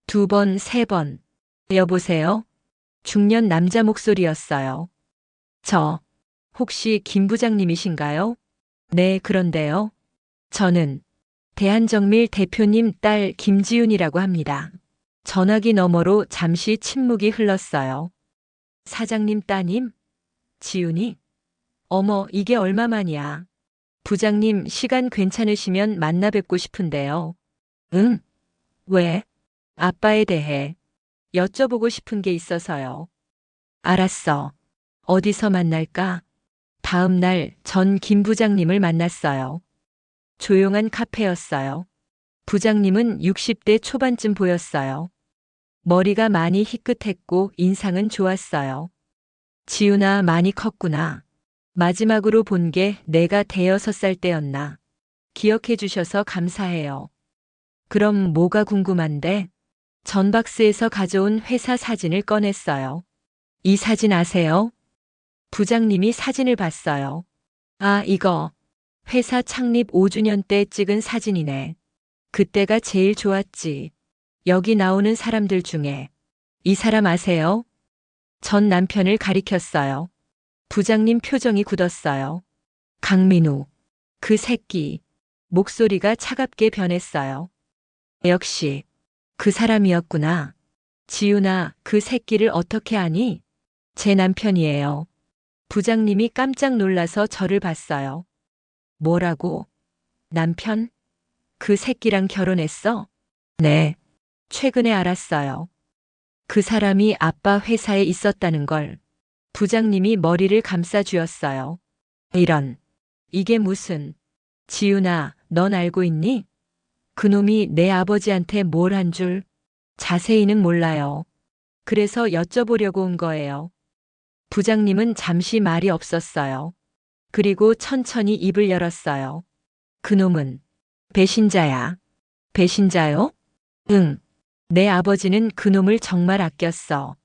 2번, 3번. 여보세요? 중년 남자 목소리였어요. 저, 혹시 김 부장님이신가요? 네, 그런데요. 저는 대한정밀 대표님 딸 김지훈이라고 합니다. 전화기 너머로 잠시 침묵이 흘렀어요. 사장님 따님? 지훈이? 어머, 이게 얼마만이야. 부장님, 시간 괜찮으시면 만나 뵙고 싶은데요. 응? 왜? 아빠에 대해 여쭤보고 싶은 게 있어서요. 알았어. 어디서 만날까? 다음 날 전 김 부장님을 만났어요. 조용한 카페였어요. 부장님은 60대 초반쯤 보였어요. 머리가 많이 희끗했고 인상은 좋았어요. 지훈아, 많이 컸구나. 마지막으로 본 게 내가 5살 때였나. 기억해 주셔서 감사해요. 그럼 뭐가 궁금한데? 전 박스에서 가져온 회사 사진을 꺼냈어요. 이 사진 아세요? 부장님이 사진을 봤어요. 아, 이거. 회사 창립 5주년 때 찍은 사진이네. 그때가 제일 좋았지. 여기 나오는 사람들 중에. 이 사람 아세요? 전 남편을 가리켰어요. 부장님 표정이 굳었어요. 강민우. 그 새끼. 목소리가 차갑게 변했어요. 역시. 그 사람이었구나. 지훈아, 그 새끼를 어떻게 아니? 제 남편이에요. 부장님이 깜짝 놀라서 저를 봤어요. 뭐라고? 남편? 그 새끼랑 결혼했어? 네. 최근에 알았어요. 그 사람이 아빠 회사에 있었다는 걸. 부장님이 머리를 감싸 주었어요. 이런. 이게 무슨. 지훈아, 넌 알고 있니? 그놈이 내 아버지한테 뭘 한 줄? 자세히는 몰라요. 그래서 여쭤보려고 온 거예요. 부장님은 잠시 말이 없었어요. 그리고 천천히 입을 열었어요. 그놈은 배신자야. 배신자요? 응. 내 아버지는 그놈을 정말 아꼈어.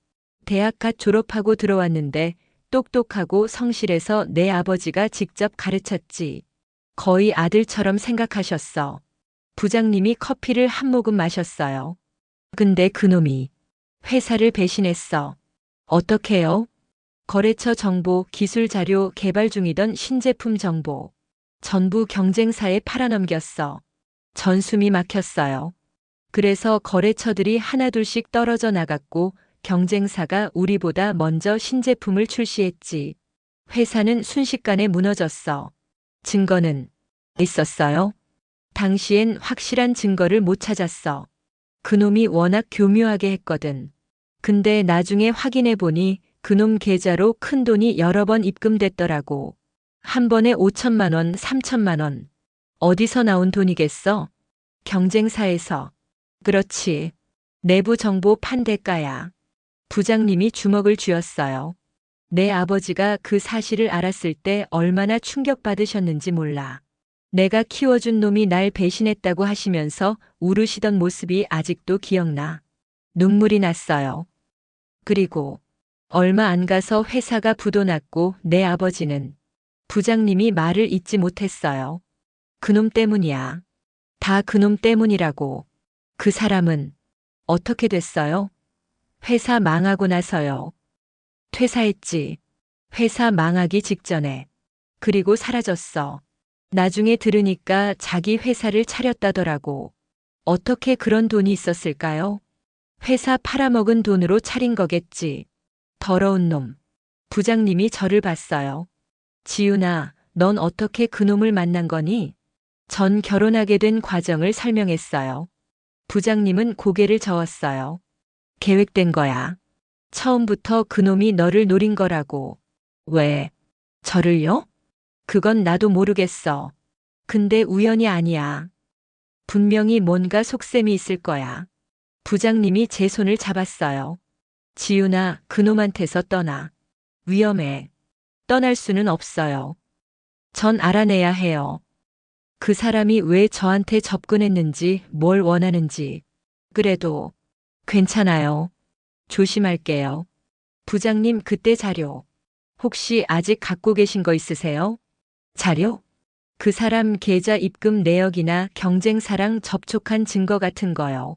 대학 갓 졸업하고 들어왔는데 똑똑하고 성실해서 내 아버지가 직접 가르쳤지. 거의 아들처럼 생각하셨어. 부장님이 커피를 한 모금 마셨어요. 근데 그놈이 회사를 배신했어. 어떻게요? 거래처 정보, 기술 자료 개발 중이던 신제품 정보. 전부 경쟁사에 팔아넘겼어. 전 숨이 막혔어요. 그래서 거래처들이 하나둘씩 떨어져 나갔고 경쟁사가 우리보다 먼저 신제품을 출시했지. 회사는 순식간에 무너졌어. 증거는 있었어요? 당시엔 확실한 증거를 못 찾았어. 그놈이 워낙 교묘하게 했거든. 근데 나중에 확인해 보니 그놈 계좌로 큰 돈이 여러 번 입금됐더라고. 한 번에 5천만 원, 3천만 원. 어디서 나온 돈이겠어? 경쟁사에서. 그렇지. 내부 정보 판 대가야. 부장님이 주먹을 쥐었어요. 내 아버지가 그 사실을 알았을 때 얼마나 충격받으셨는지 몰라. 내가 키워준 놈이 날 배신했다고 하시면서 울으시던 모습이 아직도 기억나. 눈물이 났어요. 그리고 얼마 안 가서 회사가 부도났고 내 아버지는 부장님이 말을 잇지 못했어요. 그놈 때문이야. 다 그놈 때문이라고. 그 사람은 어떻게 됐어요? 회사 망하고 나서요. 퇴사했지. 회사 망하기 직전에. 그리고 사라졌어. 나중에 들으니까 자기 회사를 차렸다더라고. 어떻게 그런 돈이 있었을까요? 회사 팔아먹은 돈으로 차린 거겠지. 더러운 놈. 부장님이 저를 봤어요. 지윤아, 넌 어떻게 그놈을 만난 거니? 전 결혼하게 된 과정을 설명했어요. 부장님은 고개를 저었어요. 계획된 거야. 처음부터 그놈이 너를 노린 거라고. 왜? 저를요? 그건 나도 모르겠어. 근데 우연이 아니야. 분명히 뭔가 속셈이 있을 거야. 부장님이 제 손을 잡았어요. 지윤아, 그놈한테서 떠나. 위험해. 떠날 수는 없어요. 전 알아내야 해요. 그 사람이 왜 저한테 접근했는지, 뭘 원하는지. 그래도 괜찮아요. 조심할게요. 부장님, 그때 자료 혹시 아직 갖고 계신 거 있으세요? 자료? 그 사람 계좌 입금 내역이나 경쟁사랑 접촉한 증거 같은 거요.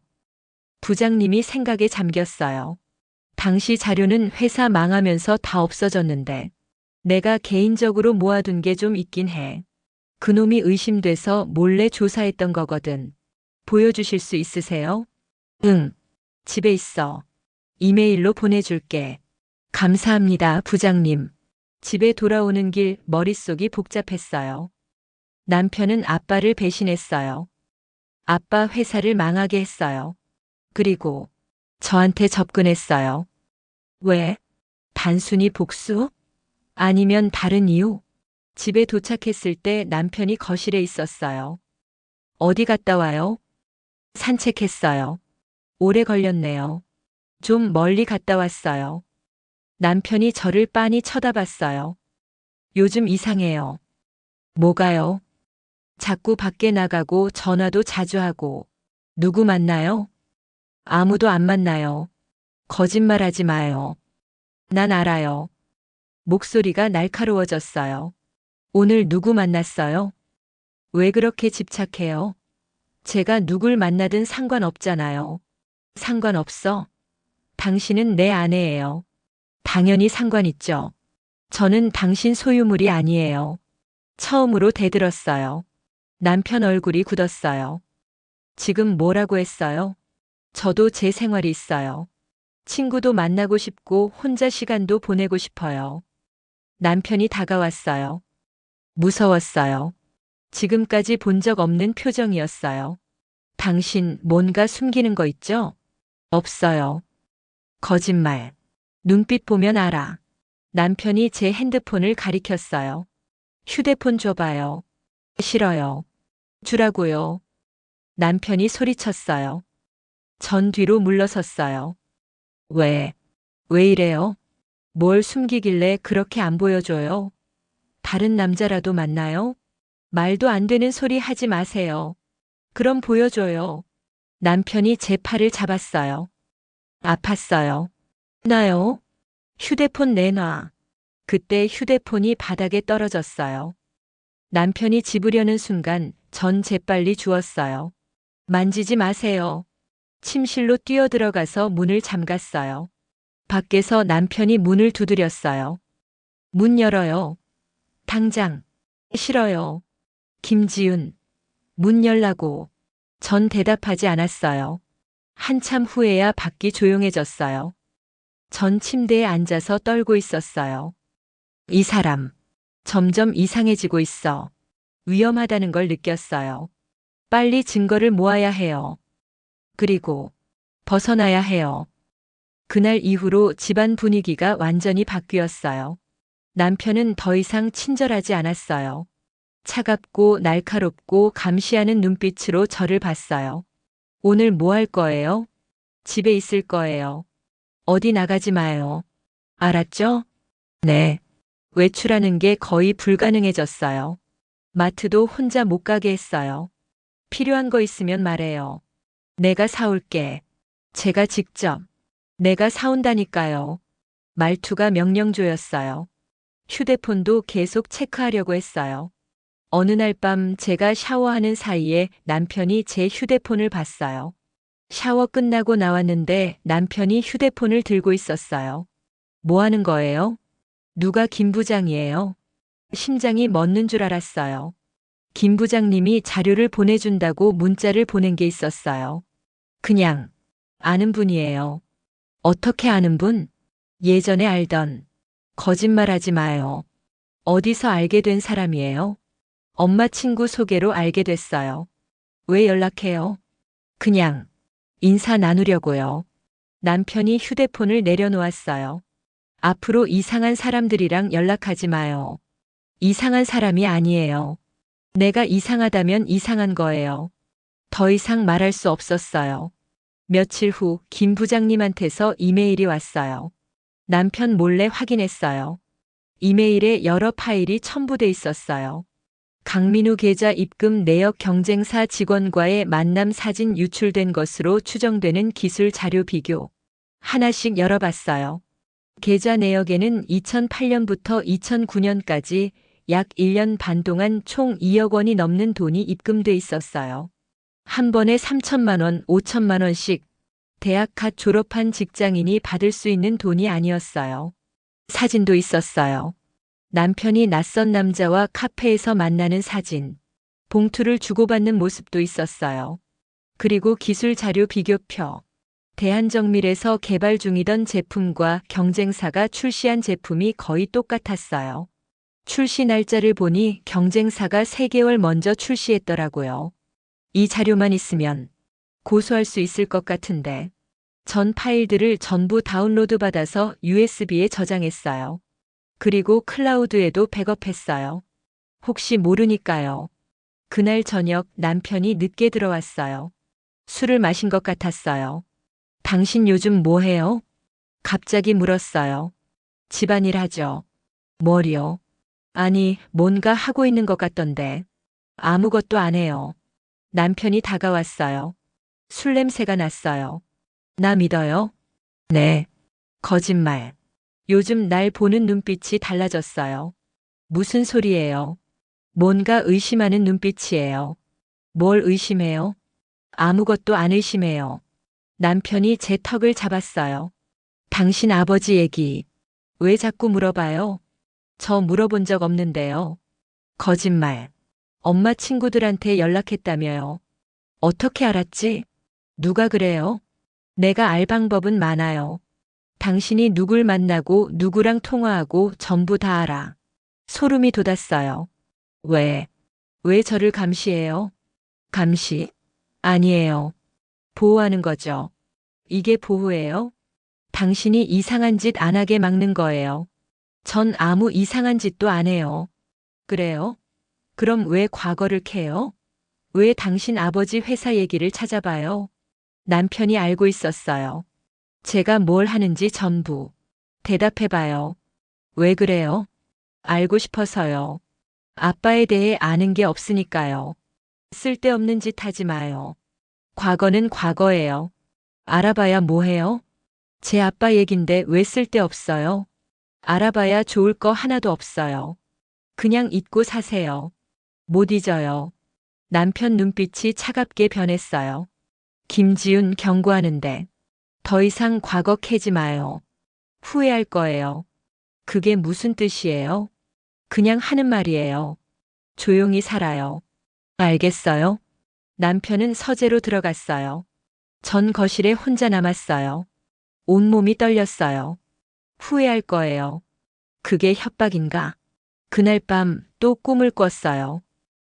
부장님이 생각에 잠겼어요. 당시 자료는 회사 망하면서 다 없어졌는데 내가 개인적으로 모아둔 게 좀 있긴 해. 그놈이 의심돼서 몰래 조사했던 거거든. 보여주실 수 있으세요? 응. 집에 있어. 이메일로 보내줄게. 감사합니다, 부장님. 집에 돌아오는 길 머릿속이 복잡했어요. 남편은 아빠를 배신했어요. 아빠 회사를 망하게 했어요. 그리고 저한테 접근했어요. 왜? 단순히 복수? 아니면 다른 이유? 집에 도착했을 때 남편이 거실에 있었어요. 어디 갔다 와요? 산책했어요. 오래 걸렸네요. 좀 멀리 갔다 왔어요. 남편이 저를 빤히 쳐다봤어요. 요즘 이상해요. 뭐가요? 자꾸 밖에 나가고 전화도 자주 하고. 누구 만나요? 아무도 안 만나요. 거짓말하지 마요. 난 알아요. 목소리가 날카로워졌어요. 오늘 누구 만났어요? 왜 그렇게 집착해요? 제가 누굴 만나든 상관없잖아요. 상관없어? 당신은 내 아내예요. 당연히 상관있죠. 저는 당신 소유물이 아니에요. 처음으로 대들었어요. 남편 얼굴이 굳었어요. 지금 뭐라고 했어요? 저도 제 생활이 있어요. 친구도 만나고 싶고 혼자 시간도 보내고 싶어요. 남편이 다가왔어요. 무서웠어요. 지금까지 본 적 없는 표정이었어요. 당신 뭔가 숨기는 거 있죠? 없어요. 거짓말. 눈빛 보면 알아. 남편이 제 핸드폰을 가리켰어요. 휴대폰 줘봐요. 싫어요. 주라고요. 남편이 소리쳤어요. 전 뒤로 물러섰어요. 왜? 왜 이래요? 뭘 숨기길래 그렇게 안 보여줘요? 다른 남자라도 만나요? 말도 안 되는 소리 하지 마세요. 그럼 보여줘요. 남편이 제 팔을 잡았어요. 아팠어요. 나요? 휴대폰 내놔. 그때 휴대폰이 바닥에 떨어졌어요. 남편이 집으려는 순간 전 재빨리 주웠어요. 만지지 마세요. 침실로 뛰어들어가서 문을 잠갔어요. 밖에서 남편이 문을 두드렸어요. 문 열어요. 당장. 싫어요. 김지윤. 문 열라고. 전 대답하지 않았어요. 한참 후에야 밖이 조용해졌어요. 전 침대에 앉아서 떨고 있었어요. 이 사람. 점점 이상해지고 있어. 위험하다는 걸 느꼈어요. 빨리 증거를 모아야 해요. 그리고 벗어나야 해요. 그날 이후로 집안 분위기가 완전히 바뀌었어요. 남편은 더 이상 친절하지 않았어요. 차갑고 날카롭고 감시하는 눈빛으로 저를 봤어요. 오늘 뭐 할 거예요? 집에 있을 거예요. 어디 나가지 마요. 알았죠? 네. 외출하는 게 거의 불가능해졌어요. 마트도 혼자 못 가게 했어요. 필요한 거 있으면 말해요. 내가 사올게. 제가 직접. 내가 사온다니까요. 말투가 명령조였어요. 휴대폰도 계속 체크하려고 했어요. 어느 날 밤 제가 샤워하는 사이에 남편이 제 휴대폰을 봤어요. 샤워 끝나고 나왔는데 남편이 휴대폰을 들고 있었어요. 뭐 하는 거예요? 누가 김 부장이에요? 심장이 멎는 줄 알았어요. 김 부장님이 자료를 보내준다고 문자를 보낸 게 있었어요. 그냥 아는 분이에요. 어떻게 아는 분? 예전에 알던. 거짓말하지 마요. 어디서 알게 된 사람이에요? 엄마 친구 소개로 알게 됐어요. 왜 연락해요? 그냥 인사 나누려고요. 남편이 휴대폰을 내려놓았어요. 앞으로 이상한 사람들이랑 연락하지 마요. 이상한 사람이 아니에요. 내가 이상하다면 이상한 거예요. 더 이상 말할 수 없었어요. 며칠 후 김 부장님한테서 이메일이 왔어요. 남편 몰래 확인했어요. 이메일에 여러 파일이 첨부돼 있었어요. 강민우 계좌 입금 내역 경쟁사 직원과의 만남 사진 유출된 것으로 추정되는 기술 자료 비교. 하나씩 열어봤어요. 계좌 내역에는 2008년부터 2009년까지 약 1년 반 동안 총 2억 원이 넘는 돈이 입금돼 있었어요. 한 번에 3천만 원, 5천만 원씩 대학 갓 졸업한 직장인이 받을 수 있는 돈이 아니었어요. 사진도 있었어요. 남편이 낯선 남자와 카페에서 만나는 사진, 봉투를 주고받는 모습도 있었어요. 그리고 기술 자료 비교표. 대한정밀에서 개발 중이던 제품과 경쟁사가 출시한 제품이 거의 똑같았어요. 출시 날짜를 보니 경쟁사가 3개월 먼저 출시했더라고요. 이 자료만 있으면 고소할 수 있을 것 같은데. 전 파일들을 전부 다운로드 받아서 USB에 저장했어요. 그리고 클라우드에도 백업했어요. 혹시 모르니까요. 그날 저녁 남편이 늦게 들어왔어요. 술을 마신 것 같았어요. 당신 요즘 뭐 해요? 갑자기 물었어요. 집안일 하죠. 뭘요? 아니, 뭔가 하고 있는 것 같던데. 아무것도 안 해요. 남편이 다가왔어요. 술 냄새가 났어요. 나 믿어요? 네. 거짓말. 요즘 날 보는 눈빛이 달라졌어요. 무슨 소리예요? 뭔가 의심하는 눈빛이에요. 뭘 의심해요? 아무것도 안 의심해요. 남편이 제 턱을 잡았어요. 당신 아버지 얘기. 왜 자꾸 물어봐요? 저 물어본 적 없는데요. 거짓말. 엄마 친구들한테 연락했다며요. 어떻게 알았지? 누가 그래요? 내가 알 방법은 많아요. 당신이 누굴 만나고 누구랑 통화하고 전부 다 알아. 소름이 돋았어요. 왜? 왜 저를 감시해요? 감시? 아니에요. 보호하는 거죠. 이게 보호예요? 당신이 이상한 짓 안 하게 막는 거예요. 전 아무 이상한 짓도 안 해요. 그래요? 그럼 왜 과거를 캐요? 왜 당신 아버지 회사 얘기를 찾아봐요? 남편이 알고 있었어요. 제가 뭘 하는지 전부. 대답해봐요. 왜 그래요? 알고 싶어서요. 아빠에 대해 아는 게 없으니까요. 쓸데없는 짓 하지 마요. 과거는 과거예요. 알아봐야 뭐해요? 제 아빠 얘긴데 왜 쓸데없어요? 알아봐야 좋을 거 하나도 없어요. 그냥 잊고 사세요. 못 잊어요. 남편 눈빛이 차갑게 변했어요. 김지훈 경고하는데 더 이상 과거 캐지 마요. 후회할 거예요. 그게 무슨 뜻이에요? 그냥 하는 말이에요. 조용히 살아요. 알겠어요? 남편은 서재로 들어갔어요. 전 거실에 혼자 남았어요. 온몸이 떨렸어요. 후회할 거예요. 그게 협박인가? 그날 밤 또 꿈을 꿨어요.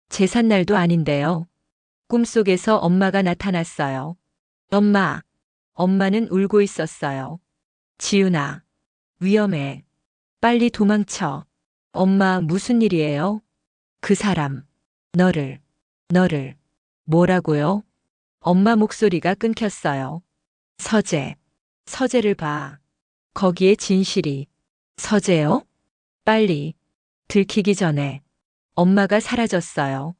제삿날도 아닌데요. 꿈속에서 엄마가 나타났어요. 엄마. 엄마는 울고 있었어요. 지훈아. 위험해. 빨리 도망쳐. 엄마 무슨 일이에요? 그 사람. 너를. 뭐라고요? 엄마 목소리가 끊겼어요. 서재를 봐. 거기에 진실이. 서재요? 빨리. 들키기 전에. 엄마가 사라졌어요.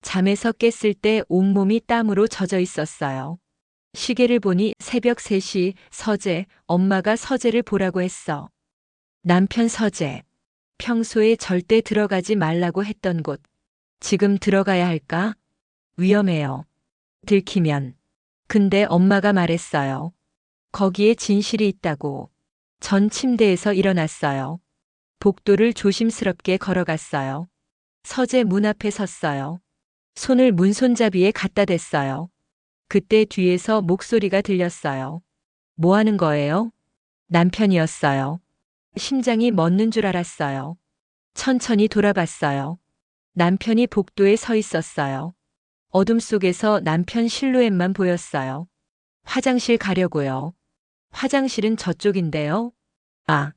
잠에서 깼을 때 온몸이 땀으로 젖어 있었어요. 시계를 보니 새벽 3시. 서재. 엄마가 서재를 보라고 했어. 남편 서재. 평소에 절대 들어가지 말라고 했던 곳. 지금 들어가야 할까? 위험해요. 들키면. 근데 엄마가 말했어요. 거기에 진실이 있다고. 전 침대에서 일어났어요. 복도를 조심스럽게 걸어갔어요. 서재 문 앞에 섰어요. 손을 문손잡이에 갖다 댔어요. 그때 뒤에서 목소리가 들렸어요. 뭐 하는 거예요? 남편이었어요. 심장이 멎는 줄 알았어요. 천천히 돌아봤어요. 남편이 복도에 서 있었어요. 어둠 속에서 남편 실루엣만 보였어요. 화장실 가려고요. 화장실은 저쪽인데요. 아,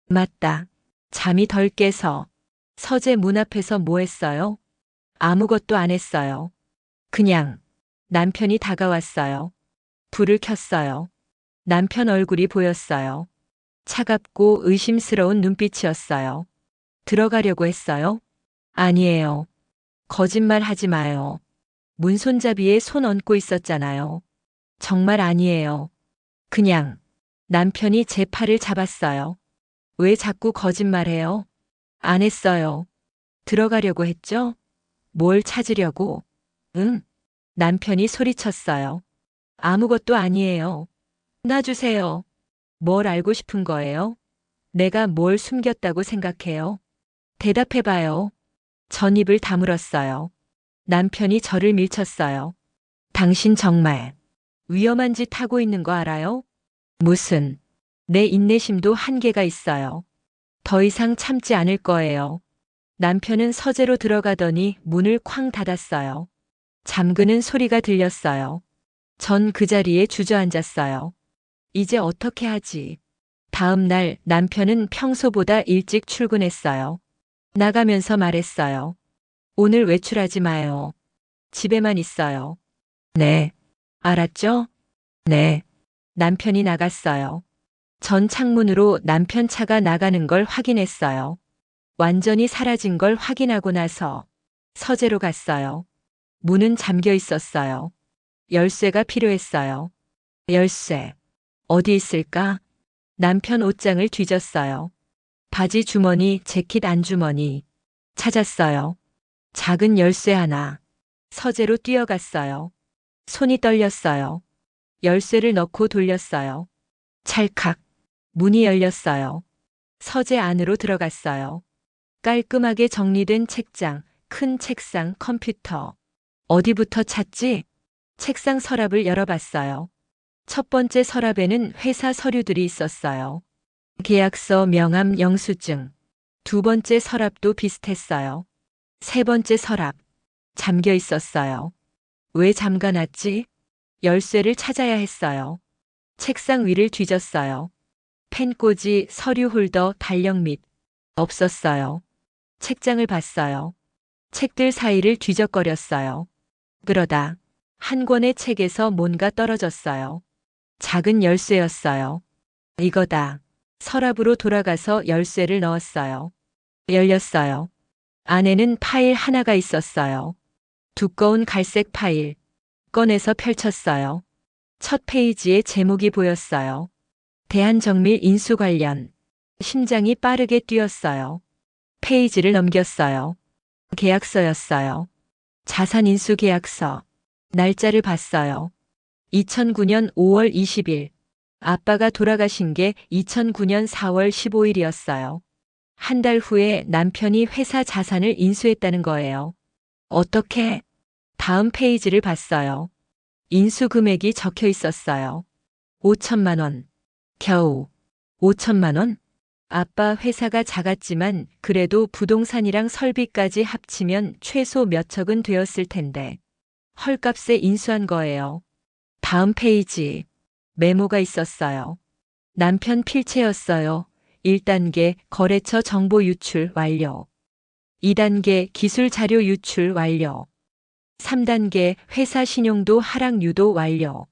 맞다. 잠이 덜 깨서. 서재 문 앞에서 뭐 했어요? 아무것도 안 했어요. 그냥 남편이 다가왔어요. 불을 켰어요. 남편 얼굴이 보였어요. 차갑고 의심스러운 눈빛이었어요. 들어가려고 했어요? 아니에요. 거짓말 하지 마요. 문손잡이에 손 얹고 있었잖아요. 정말 아니에요. 그냥 남편이 제 팔을 잡았어요. 왜 자꾸 거짓말해요? 안 했어요. 들어가려고 했죠? 뭘 찾으려고? 응? 남편이 소리쳤어요. 아무것도 아니에요. 놔주세요. 뭘 알고 싶은 거예요? 내가 뭘 숨겼다고 생각해요? 대답해봐요. 전 입을 다물었어요. 남편이 저를 밀쳤어요. 당신 정말 위험한 짓 하고 있는 거 알아요? 무슨, 내 인내심도 한계가 있어요. 더 이상 참지 않을 거예요. 남편은 서재로 들어가더니 문을 쾅 닫았어요. 잠그는 소리가 들렸어요. 전 그 자리에 주저앉았어요. 이제 어떻게 하지? 다음 날 남편은 평소보다 일찍 출근했어요. 나가면서 말했어요. 오늘 외출하지 마요. 집에만 있어요. 네. 알았죠? 네. 남편이 나갔어요. 전 창문으로 남편 차가 나가는 걸 확인했어요. 완전히 사라진 걸 확인하고 나서 서재로 갔어요. 문은 잠겨 있었어요. 열쇠가 필요했어요. 열쇠. 어디 있을까? 남편 옷장을 뒤졌어요. 바지 주머니, 재킷 안주머니. 찾았어요. 작은 열쇠 하나. 서재로 뛰어갔어요. 손이 떨렸어요. 열쇠를 넣고 돌렸어요. 찰칵. 문이 열렸어요. 서재 안으로 들어갔어요. 깔끔하게 정리된 책장, 큰 책상, 컴퓨터. 어디부터 찾지? 책상 서랍을 열어봤어요. 첫 번째 서랍에는 회사 서류들이 있었어요. 계약서, 명함, 영수증. 두 번째 서랍도 비슷했어요. 세 번째 서랍. 잠겨 있었어요. 왜 잠가놨지? 열쇠를 찾아야 했어요. 책상 위를 뒤졌어요. 펜꽂이, 서류 홀더, 달력 및 없었어요. 책장을 봤어요. 책들 사이를 뒤적거렸어요. 그러다 한 권의 책에서 뭔가 떨어졌어요. 작은 열쇠였어요. 이거다. 서랍으로 돌아가서 열쇠를 넣었어요. 열렸어요. 안에는 파일 하나가 있었어요. 두꺼운 갈색 파일. 꺼내서 펼쳤어요. 첫 페이지에 제목이 보였어요. 대한정밀 인수 관련. 심장이 빠르게 뛰었어요. 페이지를 넘겼어요. 계약서였어요. 자산인수 계약서. 날짜를 봤어요. 2009년 5월 20일. 아빠가 돌아가신 게 2009년 4월 15일이었어요. 한 달 후에 남편이 회사 자산을 인수했다는 거예요. 어떻게? 다음 페이지를 봤어요. 인수 금액이 적혀 있었어요. 5천만 원. 겨우 5천만 원? 아빠 회사가 작았지만 그래도 부동산이랑 설비까지 합치면 최소 몇 척은 되었을 텐데. 헐값에 인수한 거예요. 다음 페이지. 메모가 있었어요. 남편 필체였어요. 1단계 거래처 정보 유출 완료. 2단계 기술 자료 유출 완료. 3단계 회사 신용도 하락 유도 완료.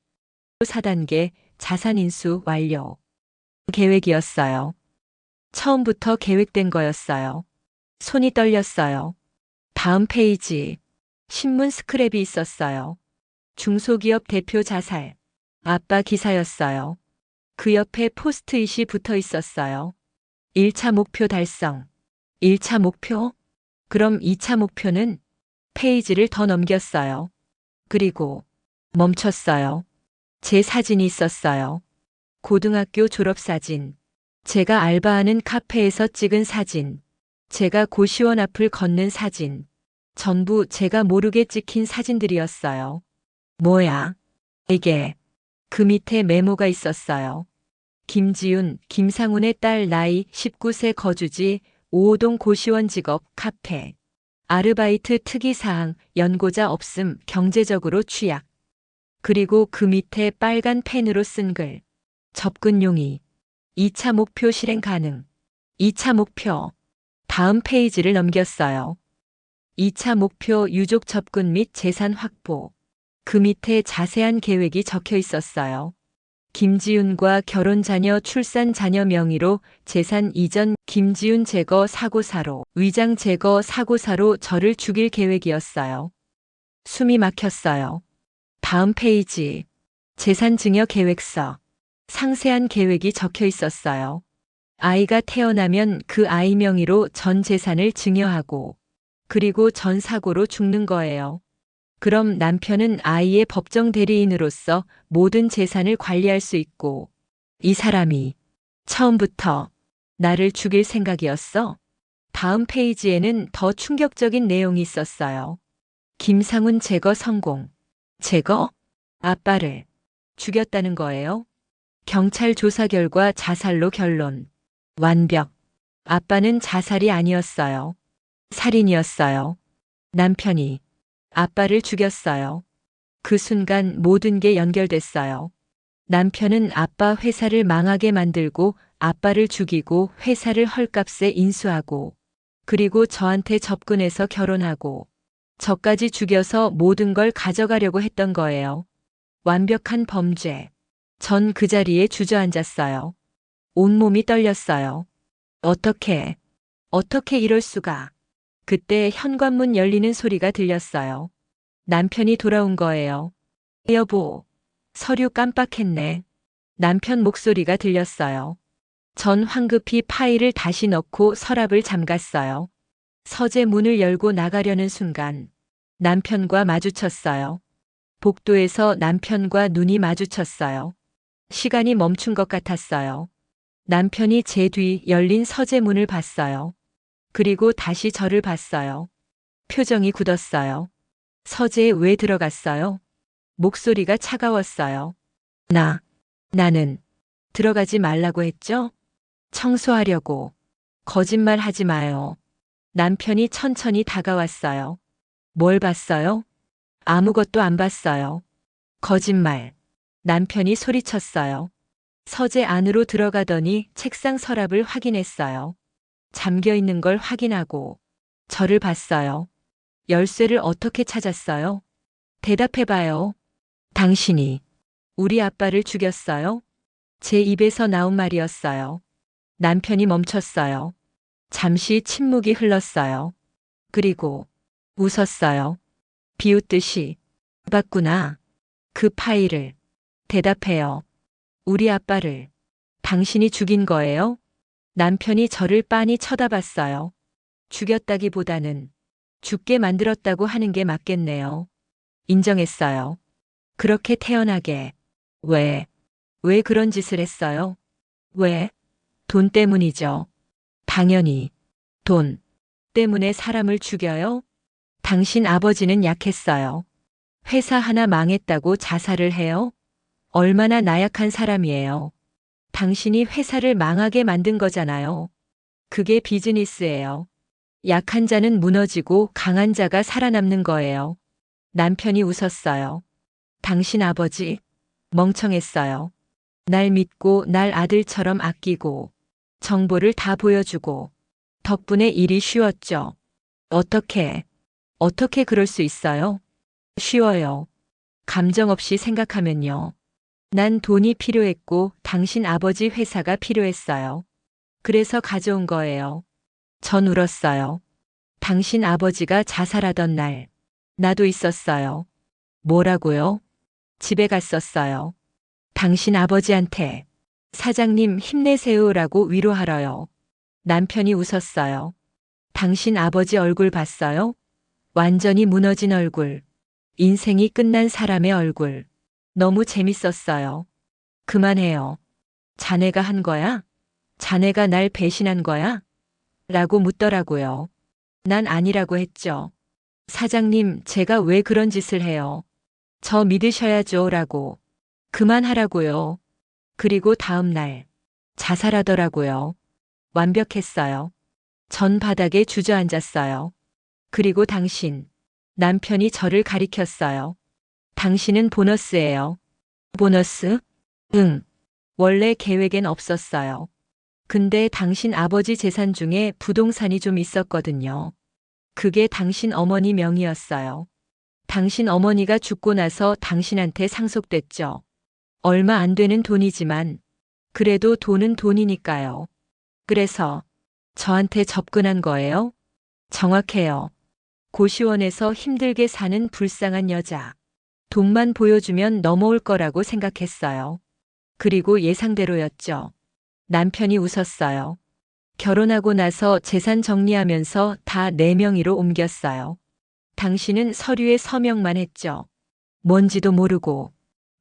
4단계 자산 인수 완료. 계획이었어요. 처음부터 계획된 거였어요. 손이 떨렸어요. 다음 페이지. 신문 스크랩이 있었어요. 중소기업 대표 자살. 아빠 기사였어요. 그 옆에 포스트잇이 붙어 있었어요. 1차 목표 달성. 1차 목표? 그럼 2차 목표는? 페이지를 더 넘겼어요. 그리고 멈췄어요. 제 사진이 있었어요. 고등학교 졸업사진. 제가 알바하는 카페에서 찍은 사진, 제가 고시원 앞을 걷는 사진, 전부 제가 모르게 찍힌 사진들이었어요. 뭐야? 이게. 그 밑에 메모가 있었어요. 김지윤, 김상훈의 딸 나이 19세 거주지 5호동 고시원 직업 카페. 아르바이트 특이사항, 연고자 없음, 경제적으로 취약. 그리고 그 밑에 빨간 펜으로 쓴 글. 접근 용의. 2차 목표 실행 가능. 2차 목표. 다음 페이지를 넘겼어요. 2차 목표 유족 접근 및 재산 확보. 그 밑에 자세한 계획이 적혀 있었어요. 김지윤과 결혼 자녀 출산 자녀 명의로 재산 이전 김지윤 제거 사고사로 위장 제거 사고사로 저를 죽일 계획이었어요. 숨이 막혔어요. 다음 페이지. 재산 증여 계획서. 상세한 계획이 적혀 있었어요. 아이가 태어나면 그 아이 명의로 전 재산을 증여하고 그리고 전 사고로 죽는 거예요. 그럼 남편은 아이의 법정 대리인으로서 모든 재산을 관리할 수 있고 이 사람이 처음부터 나를 죽일 생각이었어? 다음 페이지에는 더 충격적인 내용이 있었어요. 김상훈 제거 성공. 제거? 아빠를 죽였다는 거예요? 경찰 조사 결과 자살로 결론. 완벽. 아빠는 자살이 아니었어요. 살인이었어요. 남편이 아빠를 죽였어요. 그 순간 모든 게 연결됐어요. 남편은 아빠 회사를 망하게 만들고 아빠를 죽이고 회사를 헐값에 인수하고 그리고 저한테 접근해서 결혼하고 저까지 죽여서 모든 걸 가져가려고 했던 거예요. 완벽한 범죄. 전 그 자리에 주저앉았어요. 온몸이 떨렸어요. 어떻게 이럴 수가. 그때 현관문 열리는 소리가 들렸어요. 남편이 돌아온 거예요. 여보, 서류 깜빡했네. 남편 목소리가 들렸어요. 전 황급히 파일을 다시 넣고 서랍을 잠갔어요. 서재 문을 열고 나가려는 순간 남편과 마주쳤어요. 복도에서 남편과 눈이 마주쳤어요. 시간이 멈춘 것 같았어요. 남편이 제 뒤 열린 서재 문을 봤어요. 그리고 다시 저를 봤어요. 표정이 굳었어요. 서재에 왜 들어갔어요? 목소리가 차가웠어요. 나는 들어가지 말라고 했죠? 청소하려고. 거짓말 하지 마요. 남편이 천천히 다가왔어요. 뭘 봤어요? 아무것도 안 봤어요. 거짓말. 남편이 소리쳤어요. 서재 안으로 들어가더니 책상 서랍을 확인했어요. 잠겨 있는 걸 확인하고 저를 봤어요. 열쇠를 어떻게 찾았어요? 대답해봐요. 당신이 우리 아빠를 죽였어요? 제 입에서 나온 말이었어요. 남편이 멈췄어요. 잠시 침묵이 흘렀어요. 그리고 웃었어요. 비웃듯이. 봤구나. 그 파일을. 대답해요. 우리 아빠를 당신이 죽인 거예요? 남편이 저를 빤히 쳐다봤어요. 죽였다기보다는 죽게 만들었다고 하는 게 맞겠네요. 인정했어요. 그렇게 태어나게. 왜 그런 짓을 했어요? 왜? 돈 때문이죠. 당연히. 돈 때문에 사람을 죽여요? 당신 아버지는 약했어요. 회사 하나 망했다고 자살을 해요? 얼마나 나약한 사람이에요. 당신이 회사를 망하게 만든 거잖아요. 그게 비즈니스예요. 약한 자는 무너지고 강한 자가 살아남는 거예요. 남편이 웃었어요. 당신 아버지 멍청했어요. 날 믿고 날 아들처럼 아끼고 정보를 다 보여주고 덕분에 일이 쉬웠죠. 어떻게 그럴 수 있어요? 쉬워요. 감정 없이 생각하면요. 난 돈이 필요했고 당신 아버지 회사가 필요했어요. 그래서 가져온 거예요. 전 울었어요. 당신 아버지가 자살하던 날 나도 있었어요. 뭐라고요? 집에 갔었어요. 당신 아버지한테 사장님 힘내세요라고 위로하러요. 남편이 웃었어요. 당신 아버지 얼굴 봤어요? 완전히 무너진 얼굴. 인생이 끝난 사람의 얼굴. 너무 재밌었어요. 그만해요. 자네가 한 거야? 자네가 날 배신한 거야? 라고 묻더라고요. 난 아니라고 했죠. 사장님, 제가 왜 그런 짓을 해요? 저 믿으셔야죠. 라고. 그만하라고요. 그리고 다음 날 자살하더라고요. 완벽했어요. 전 바닥에 주저앉았어요. 그리고 당신, 남편이 저를 가리켰어요. 당신은 보너스예요. 보너스? 응. 원래 계획엔 없었어요. 근데 당신 아버지 재산 중에 부동산이 좀 있었거든요. 그게 당신 어머니 명의였어요. 당신 어머니가 죽고 나서 당신한테 상속됐죠. 얼마 안 되는 돈이지만 그래도 돈은 돈이니까요. 그래서 저한테 접근한 거예요? 정확해요. 고시원에서 힘들게 사는 불쌍한 여자. 돈만 보여주면 넘어올 거라고 생각했어요. 그리고 예상대로였죠. 남편이 웃었어요. 결혼하고 나서 재산 정리하면서 다 내 명의로 옮겼어요. 당신은 서류에 서명만 했죠. 뭔지도 모르고.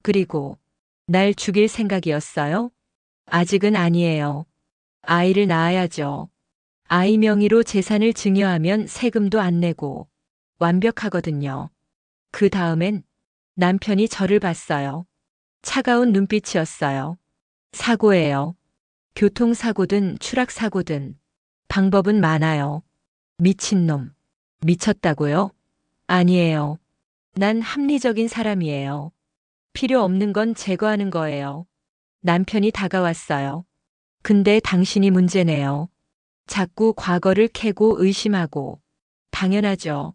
그리고 날 죽일 생각이었어요? 아직은 아니에요. 아이를 낳아야죠. 아이 명의로 재산을 증여하면 세금도 안 내고 완벽하거든요. 그 다음엔 남편이 저를 봤어요. 차가운 눈빛이었어요. 사고예요. 교통사고든 추락사고든 방법은 많아요. 미친놈. 미쳤다고요? 아니에요. 난 합리적인 사람이에요. 필요 없는 건 제거하는 거예요. 남편이 다가왔어요. 근데 당신이 문제네요. 자꾸 과거를 캐고 의심하고. 당연하죠.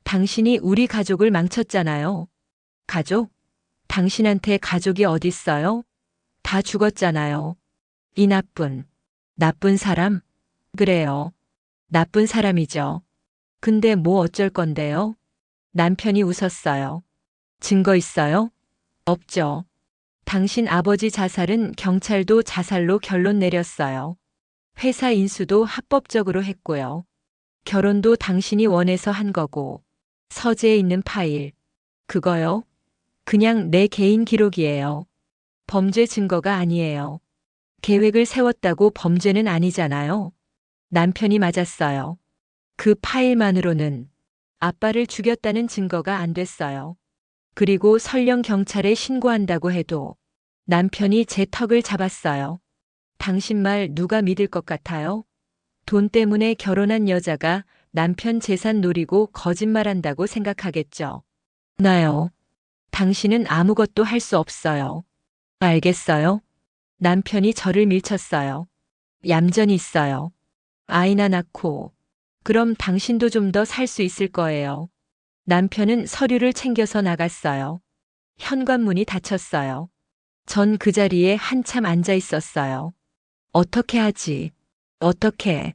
당신이 우리 가족을 망쳤잖아요. 가족? 당신한테 가족이 어딨어요? 다 죽었잖아요. 이 나쁜 사람? 그래요. 나쁜 사람이죠. 근데 뭐 어쩔 건데요? 남편이 웃었어요. 증거 있어요? 없죠. 당신 아버지 자살은 경찰도 자살로 결론 내렸어요. 회사 인수도 합법적으로 했고요. 결혼도 당신이 원해서 한 거고. 서재에 있는 파일. 그거요? 그냥 내 개인 기록이에요. 범죄 증거가 아니에요. 계획을 세웠다고 범죄는 아니잖아요. 남편이 맞았어요. 그 파일만으로는 아빠를 죽였다는 증거가 안 됐어요. 그리고 설령 경찰에 신고한다고 해도 남편이 제 턱을 잡았어요. 당신 말 누가 믿을 것 같아요? 돈 때문에 결혼한 여자가 남편 재산 노리고 거짓말한다고 생각하겠죠. 나요. 당신은 아무것도 할 수 없어요. 알겠어요? 남편이 저를 밀쳤어요. 얌전히 있어요. 아이나 낳고. 그럼 당신도 좀 더 살 수 있을 거예요. 남편은 서류를 챙겨서 나갔어요. 현관문이 닫혔어요. 전 그 자리에 한참 앉아 있었어요. 어떻게 하지? 어떻게?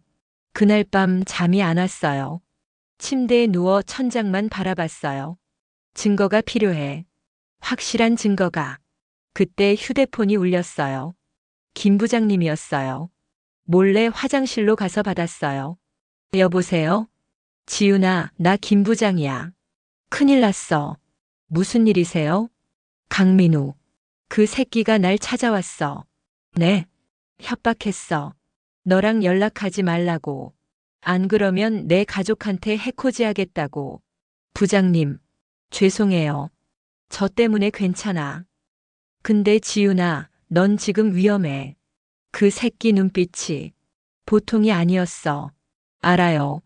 그날 밤 잠이 안 왔어요. 침대에 누워 천장만 바라봤어요. 증거가 필요해. 확실한 증거가. 그때 휴대폰이 울렸어요. 김 부장님이었어요. 몰래 화장실로 가서 받았어요. 여보세요? 지윤아, 나 김 부장이야. 큰일 났어. 무슨 일이세요? 강민우. 그 새끼가 날 찾아왔어. 네. 협박했어. 너랑 연락하지 말라고. 안 그러면 내 가족한테 해코지하겠다고. 부장님, 죄송해요. 저 때문에 괜찮아. 근데 지윤아, 넌 지금 위험해. 그 새끼 눈빛이 보통이 아니었어. 알아요.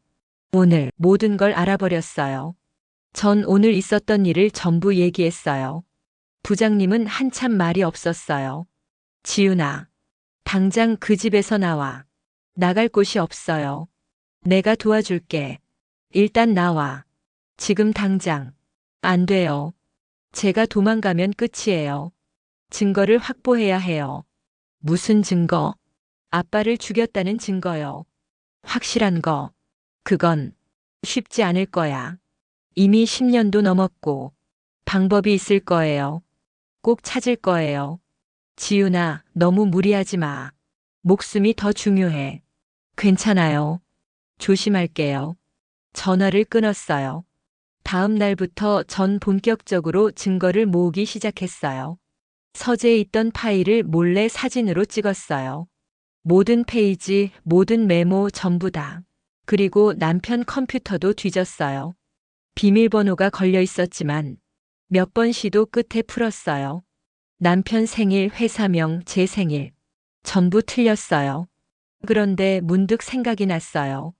오늘 모든 걸 알아버렸어요. 전 오늘 있었던 일을 전부 얘기했어요. 부장님은 한참 말이 없었어요. 지윤아, 당장 그 집에서 나와. 나갈 곳이 없어요. 내가 도와줄게. 일단 나와. 지금 당장. 안 돼요. 제가 도망가면 끝이에요. 증거를 확보해야 해요. 무슨 증거? 아빠를 죽였다는 증거요. 확실한 거. 그건 쉽지 않을 거야. 이미 10년도 넘었고 방법이 있을 거예요. 꼭 찾을 거예요. 지윤아, 너무 무리하지 마. 목숨이 더 중요해. 괜찮아요. 조심할게요. 전화를 끊었어요. 다음 날부터 전 본격적으로 증거를 모으기 시작했어요. 서재에 있던 파일을 몰래 사진으로 찍었어요. 모든 페이지, 모든 메모 전부 다. 그리고 남편 컴퓨터도 뒤졌어요. 비밀번호가 걸려 있었지만 몇 번 시도 끝에 풀었어요. 남편 생일, 회사명, 제 생일. 전부 틀렸어요. 그런데 문득 생각이 났어요.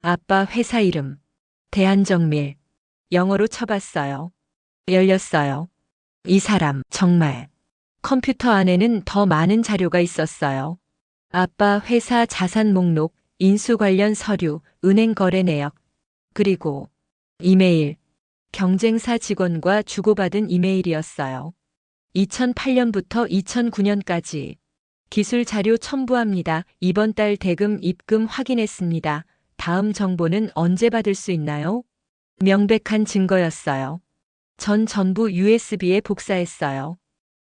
아빠 회사 이름. 대한정밀. 영어로 쳐봤어요. 열렸어요. 이 사람, 정말. 컴퓨터 안에는 더 많은 자료가 있었어요. 아빠 회사 자산 목록, 인수 관련 서류, 은행 거래 내역. 그리고 이메일. 경쟁사 직원과 주고받은 이메일이었어요. 2008년부터 2009년까지. 기술 자료 첨부합니다. 이번 달 대금 입금 확인했습니다. 다음 정보는 언제 받을 수 있나요? 명백한 증거였어요. 전 전부 USB에 복사했어요.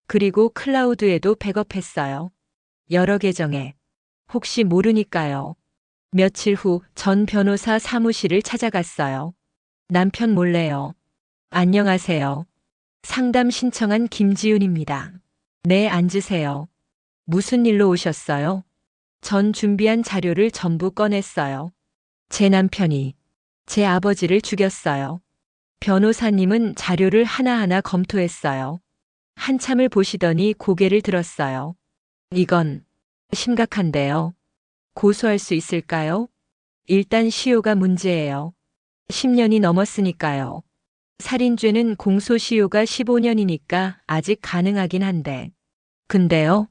그리고 클라우드에도 백업했어요. 여러 계정에. 혹시 모르니까요. 며칠 후 전 변호사 사무실을 찾아갔어요. 남편 몰래요. 안녕하세요. 상담 신청한 김지윤입니다. 네, 앉으세요. 무슨 일로 오셨어요? 전 준비한 자료를 전부 꺼냈어요. 제 남편이 제 아버지를 죽였어요. 변호사님은 자료를 하나하나 검토했어요. 한참을 보시더니 고개를 들었어요. 이건 심각한데요. 고소할 수 있을까요? 일단 시효가 문제예요. 10년이 넘었으니까요. 살인죄는 공소시효가 15년이니까 아직 가능하긴 한데. 근데요?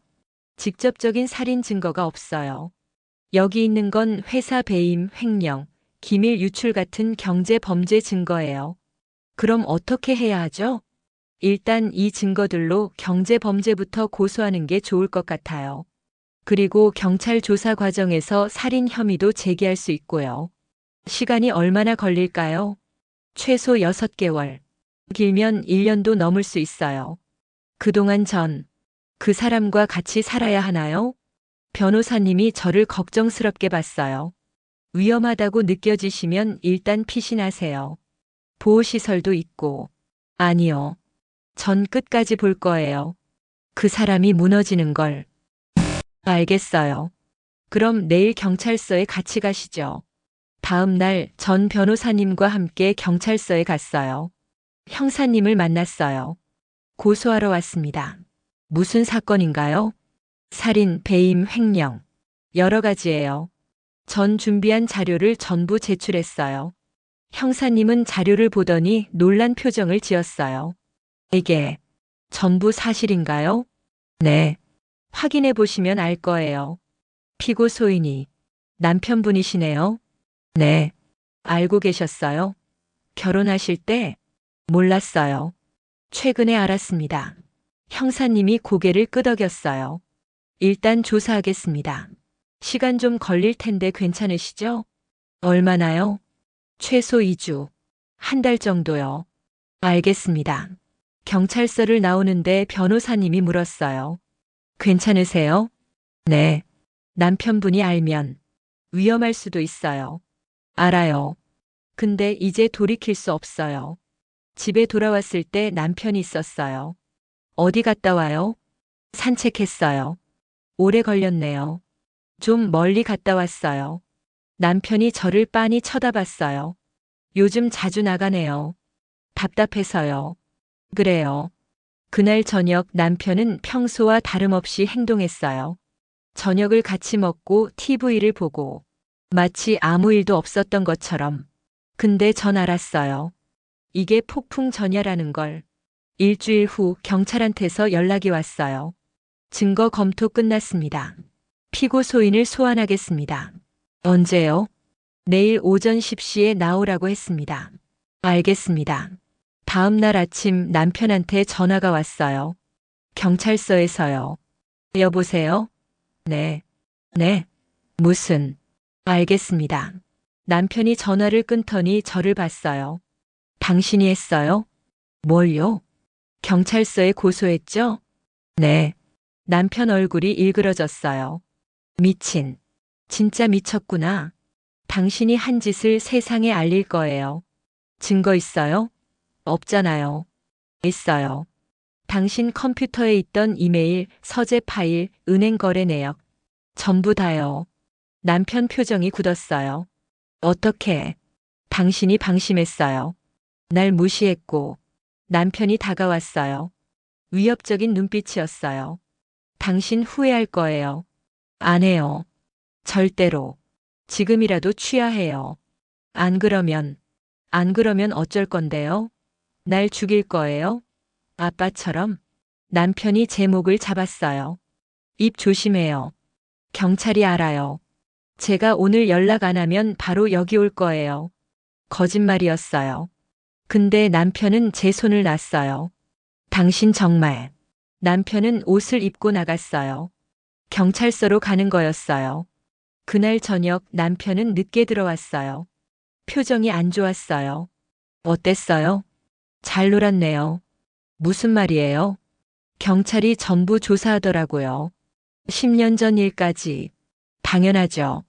직접적인 살인 증거가 없어요. 여기 있는 건 회사 배임, 횡령, 기밀 유출 같은 경제 범죄 증거예요. 그럼 어떻게 해야 하죠? 일단 이 증거들로 경제 범죄부터 고소하는 게 좋을 것 같아요. 그리고 경찰 조사 과정에서 살인 혐의도 제기할 수 있고요. 시간이 얼마나 걸릴까요? 최소 6개월. 길면 1년도 넘을 수 있어요. 그동안 전 그 사람과 같이 살아야 하나요? 변호사님이 저를 걱정스럽게 봤어요. 위험하다고 느껴지시면 일단 피신하세요. 보호시설도 있고. 아니요. 전 끝까지 볼 거예요. 그 사람이 무너지는 걸. 알겠어요. 그럼 내일 경찰서에 같이 가시죠. 다음 날 전 변호사님과 함께 경찰서에 갔어요. 형사님을 만났어요. 고소하러 왔습니다. 무슨 사건인가요? 살인, 배임, 횡령. 여러 가지예요. 전 준비한 자료를 전부 제출했어요. 형사님은 자료를 보더니 놀란 표정을 지었어요. 이게 전부 사실인가요? 네. 확인해 보시면 알 거예요. 피고 소인이 남편분이시네요. 네. 알고 계셨어요? 결혼하실 때? 몰랐어요. 최근에 알았습니다. 형사님이 고개를 끄덕였어요. 일단 조사하겠습니다. 시간 좀 걸릴 텐데 괜찮으시죠? 얼마나요? 최소 2주. 한 달 정도요. 알겠습니다. 경찰서를 나오는데 변호사님이 물었어요. 괜찮으세요? 네. 남편분이 알면 위험할 수도 있어요. 알아요. 근데 이제 돌이킬 수 없어요. 집에 돌아왔을 때 남편이 있었어요. 어디 갔다 와요? 산책했어요. 오래 걸렸네요. 좀 멀리 갔다 왔어요. 남편이 저를 빤히 쳐다봤어요. 요즘 자주 나가네요. 답답해서요. 그래요. 그날 저녁 남편은 평소와 다름없이 행동했어요. 저녁을 같이 먹고 TV를 보고 마치 아무 일도 없었던 것처럼. 근데 전 알았어요. 이게 폭풍 전야라는 걸. 일주일 후 경찰한테서 연락이 왔어요. 증거 검토 끝났습니다. 피고 소인을 소환하겠습니다. 언제요? 내일 오전 10시에 나오라고 했습니다. 알겠습니다. 다음 날 아침 남편한테 전화가 왔어요. 경찰서에서요. 여보세요? 네. 네. 무슨? 알겠습니다. 남편이 전화를 끊더니 저를 봤어요. 당신이 했어요? 뭘요? 경찰서에 고소했죠? 네. 남편 얼굴이 일그러졌어요. 미친. 진짜 미쳤구나. 당신이 한 짓을 세상에 알릴 거예요. 증거 있어요? 없잖아요. 있어요. 당신 컴퓨터에 있던 이메일, 서재 파일, 은행 거래 내역. 전부 다요. 남편 표정이 굳었어요. 어떻게? 당신이 방심했어요. 날 무시했고, 남편이 다가왔어요. 위협적인 눈빛이었어요. 당신 후회할 거예요. 안 해요. 절대로. 지금이라도 취하해요. 안 그러면, 안 그러면 어쩔 건데요? 날 죽일 거예요? 아빠처럼? 남편이 제 목을 잡았어요. 입 조심해요. 경찰이 알아요. 제가 오늘 연락 안 하면 바로 여기 올 거예요. 거짓말이었어요. 근데 남편은 제 손을 놨어요. 당신 정말. 남편은 옷을 입고 나갔어요. 경찰서로 가는 거였어요. 그날 저녁 남편은 늦게 들어왔어요. 표정이 안 좋았어요. 어땠어요? 잘 놀았네요. 무슨 말이에요? 경찰이 전부 조사하더라고요. 10년 전 일까지. 당연하죠.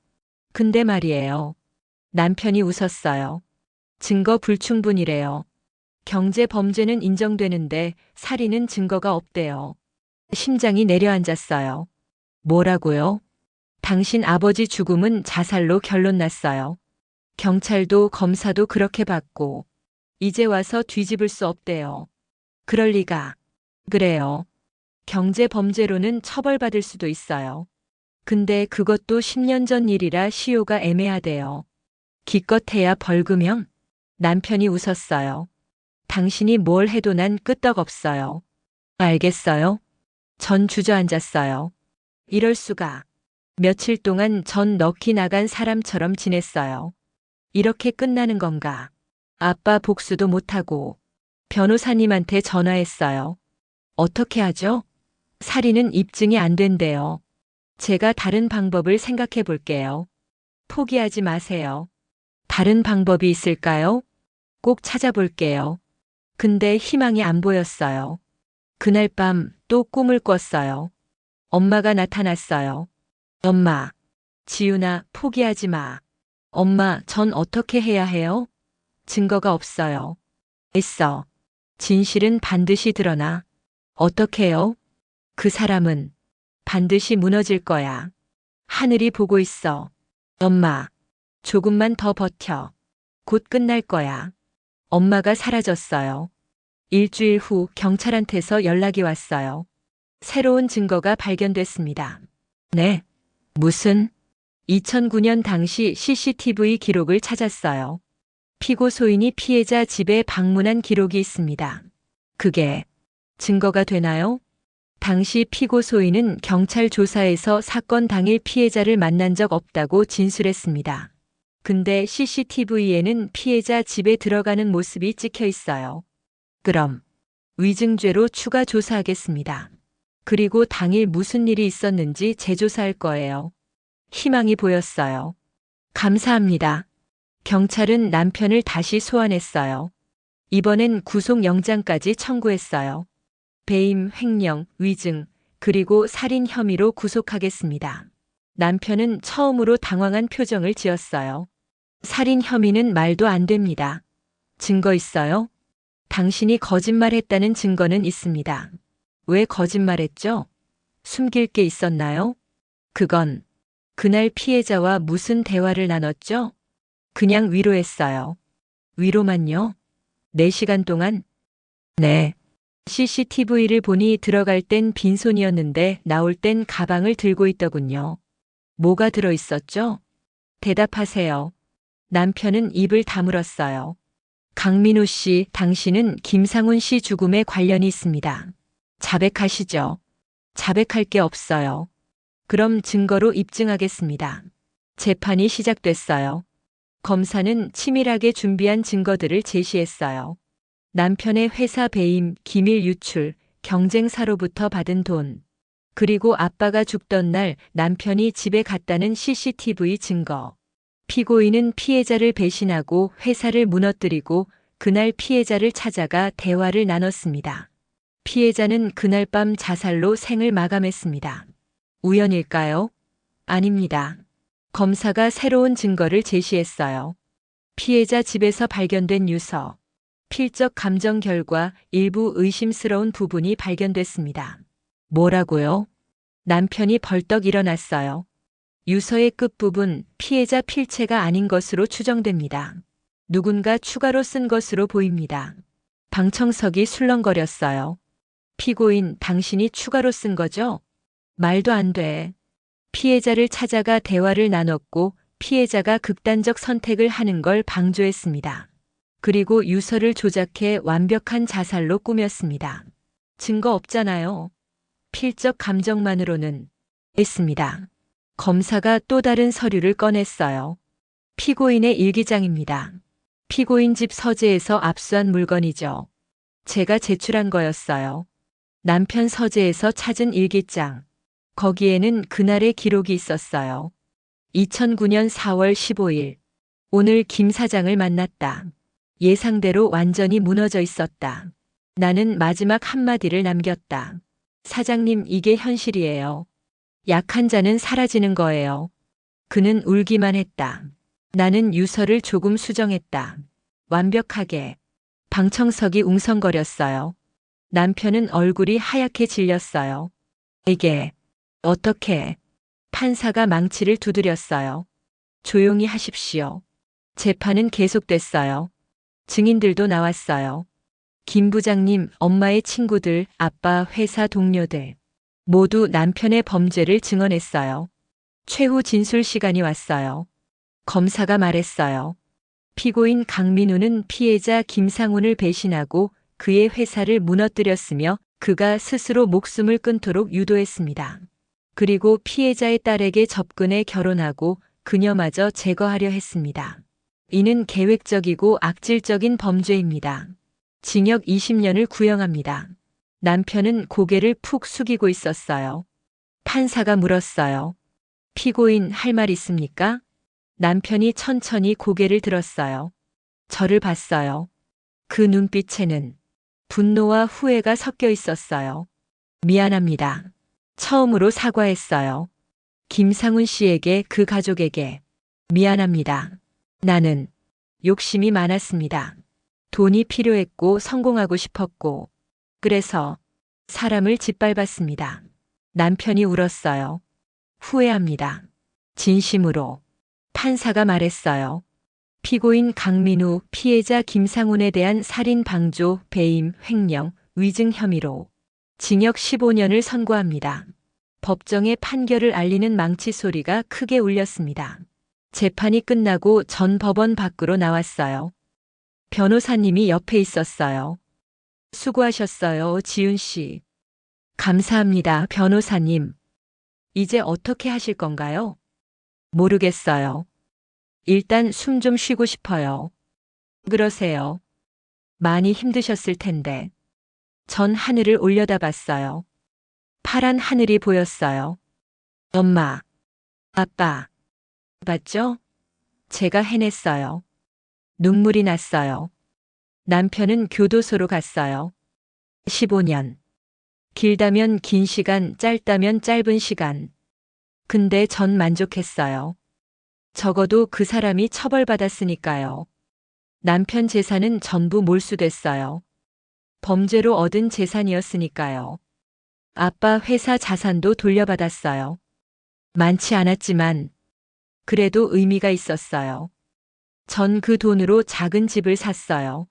근데 말이에요. 남편이 웃었어요. 증거 불충분이래요. 경제 범죄는 인정되는데 살인은 증거가 없대요. 심장이 내려앉았어요. 뭐라고요? 당신 아버지 죽음은 자살로 결론 났어요. 경찰도 검사도 그렇게 봤고, 이제 와서 뒤집을 수 없대요. 그럴 리가. 그래요. 경제 범죄로는 처벌받을 수도 있어요. 근데 그것도 10년 전 일이라 시효가 애매하대요. 기껏해야 벌금형? 남편이 웃었어요. 당신이 뭘 해도 난 끄떡없어요. 알겠어요? 전 주저앉았어요. 이럴 수가. 며칠 동안 전 넋이 나간 사람처럼 지냈어요. 이렇게 끝나는 건가? 아빠 복수도 못하고 변호사님한테 전화했어요. 어떻게 하죠? 살인은 입증이 안 된대요. 제가 다른 방법을 생각해 볼게요. 포기하지 마세요. 다른 방법이 있을까요? 꼭 찾아볼게요. 근데 희망이 안 보였어요. 그날 밤 또 꿈을 꿨어요. 엄마가 나타났어요. 엄마, 지윤아, 포기하지 마. 엄마, 전 어떻게 해야 해요? 증거가 없어요. 있어. 진실은 반드시 드러나. 어떻게요? 그 사람은 반드시 무너질 거야. 하늘이 보고 있어. 엄마, 조금만 더 버텨. 곧 끝날 거야. 엄마가 사라졌어요. 일주일 후 경찰한테서 연락이 왔어요. 새로운 증거가 발견됐습니다. 네. 무슨? 2009년 당시 CCTV 기록을 찾았어요. 피고 소인이 피해자 집에 방문한 기록이 있습니다. 그게 증거가 되나요? 당시 피고 소인은 경찰 조사에서 사건 당일 피해자를 만난 적 없다고 진술했습니다. 근데 CCTV에는 피해자 집에 들어가는 모습이 찍혀 있어요. 그럼 위증죄로 추가 조사하겠습니다. 그리고 당일 무슨 일이 있었는지 재조사할 거예요. 희망이 보였어요. 감사합니다. 경찰은 남편을 다시 소환했어요. 이번엔 구속영장까지 청구했어요. 배임, 횡령, 위증, 그리고 살인 혐의로 구속하겠습니다. 남편은 처음으로 당황한 표정을 지었어요. 살인 혐의는 말도 안 됩니다. 증거 있어요? 당신이 거짓말했다는 증거는 있습니다. 왜 거짓말했죠? 숨길 게 있었나요? 그건 그날 피해자와 무슨 대화를 나눴죠? 그냥 위로했어요. 위로만요? 4시간 동안? 네. CCTV를 보니 들어갈 땐 빈손이었는데 나올 땐 가방을 들고 있더군요. 뭐가 들어 있었죠? 대답하세요. 남편은 입을 다물었어요. 강민우 씨, 당신은 김상훈 씨 죽음에 관련이 있습니다. 자백하시죠. 자백할 게 없어요. 그럼 증거로 입증하겠습니다. 재판이 시작됐어요. 검사는 치밀하게 준비한 증거들을 제시했어요. 남편의 회사 배임, 기밀 유출, 경쟁사로부터 받은 돈, 그리고 아빠가 죽던 날 남편이 집에 갔다는 CCTV 증거. 피고인은 피해자를 배신하고 회사를 무너뜨리고 그날 피해자를 찾아가 대화를 나눴습니다. 피해자는 그날 밤 자살로 생을 마감했습니다. 우연일까요? 아닙니다. 검사가 새로운 증거를 제시했어요. 피해자 집에서 발견된 유서, 필적 감정 결과 일부 의심스러운 부분이 발견됐습니다. 뭐라고요? 남편이 벌떡 일어났어요. 유서의 끝부분 피해자 필체가 아닌 것으로 추정됩니다. 누군가 추가로 쓴 것으로 보입니다. 방청석이 술렁거렸어요. 피고인, 당신이 추가로 쓴 거죠? 말도 안 돼. 피해자를 찾아가 대화를 나눴고 피해자가 극단적 선택을 하는 걸 방조했습니다. 그리고 유서를 조작해 완벽한 자살로 꾸몄습니다. 증거 없잖아요. 필적 감정만으로는 했습니다. 검사가 또 다른 서류를 꺼냈어요. 피고인의 일기장입니다. 피고인 집 서재에서 압수한 물건이죠. 제가 제출한 거였어요. 남편 서재에서 찾은 일기장. 거기에는 그날의 기록이 있었어요. 2009년 4월 15일. 오늘 김 사장을 만났다. 예상대로 완전히 무너져 있었다. 나는 마지막 한마디를 남겼다. 사장님, 이게 현실이에요. 약한 자는 사라지는 거예요. 그는 울기만 했다. 나는 유서를 조금 수정했다. 완벽하게. 방청석이 웅성거렸어요. 남편은 얼굴이 하얗게 질렸어요. 이게 어떻게? 판사가 망치를 두드렸어요. 조용히 하십시오. 재판은 계속됐어요. 증인들도 나왔어요. 김 부장님, 엄마의 친구들, 아빠, 회사 동료들 모두 남편의 범죄를 증언했어요. 최후 진술 시간이 왔어요. 검사가 말했어요. 피고인 강민우는 피해자 김상훈을 배신하고 그의 회사를 무너뜨렸으며 그가 스스로 목숨을 끊도록 유도했습니다. 그리고 피해자의 딸에게 접근해 결혼하고 그녀마저 제거하려 했습니다. 이는 계획적이고 악질적인 범죄입니다. 징역 20년을 구형합니다. 남편은 고개를 푹 숙이고 있었어요. 판사가 물었어요. 피고인 할 말 있습니까? 남편이 천천히 고개를 들었어요. 저를 봤어요. 그 눈빛에는 분노와 후회가 섞여 있었어요. 미안합니다. 처음으로 사과했어요. 김상훈 씨에게, 그 가족에게. 미안합니다. 나는 욕심이 많았습니다. 돈이 필요했고 성공하고 싶었고 그래서 사람을 짓밟았습니다. 남편이 울었어요. 후회합니다. 진심으로. 판사가 말했어요. 피고인 강민우, 피해자 김상훈에 대한 살인 방조, 배임, 횡령, 위증 혐의로 징역 15년을 선고합니다. 법정의 판결을 알리는 망치 소리가 크게 울렸습니다. 재판이 끝나고 전 법원 밖으로 나왔어요. 변호사님이 옆에 있었어요. 수고하셨어요, 지훈 씨. 감사합니다, 변호사님. 이제 어떻게 하실 건가요? 모르겠어요. 일단 숨 좀 쉬고 싶어요. 그러세요. 많이 힘드셨을 텐데. 전 하늘을 올려다봤어요. 파란 하늘이 보였어요. 엄마, 아빠, 봤죠? 제가 해냈어요. 눈물이 났어요. 남편은 교도소로 갔어요. 15년. 길다면 긴 시간, 짧다면 짧은 시간. 근데 전 만족했어요. 적어도 그 사람이 처벌받았으니까요. 남편 재산은 전부 몰수됐어요. 범죄로 얻은 재산이었으니까요. 아빠 회사 자산도 돌려받았어요. 많지 않았지만 그래도 의미가 있었어요. 전 그 돈으로 작은 집을 샀어요.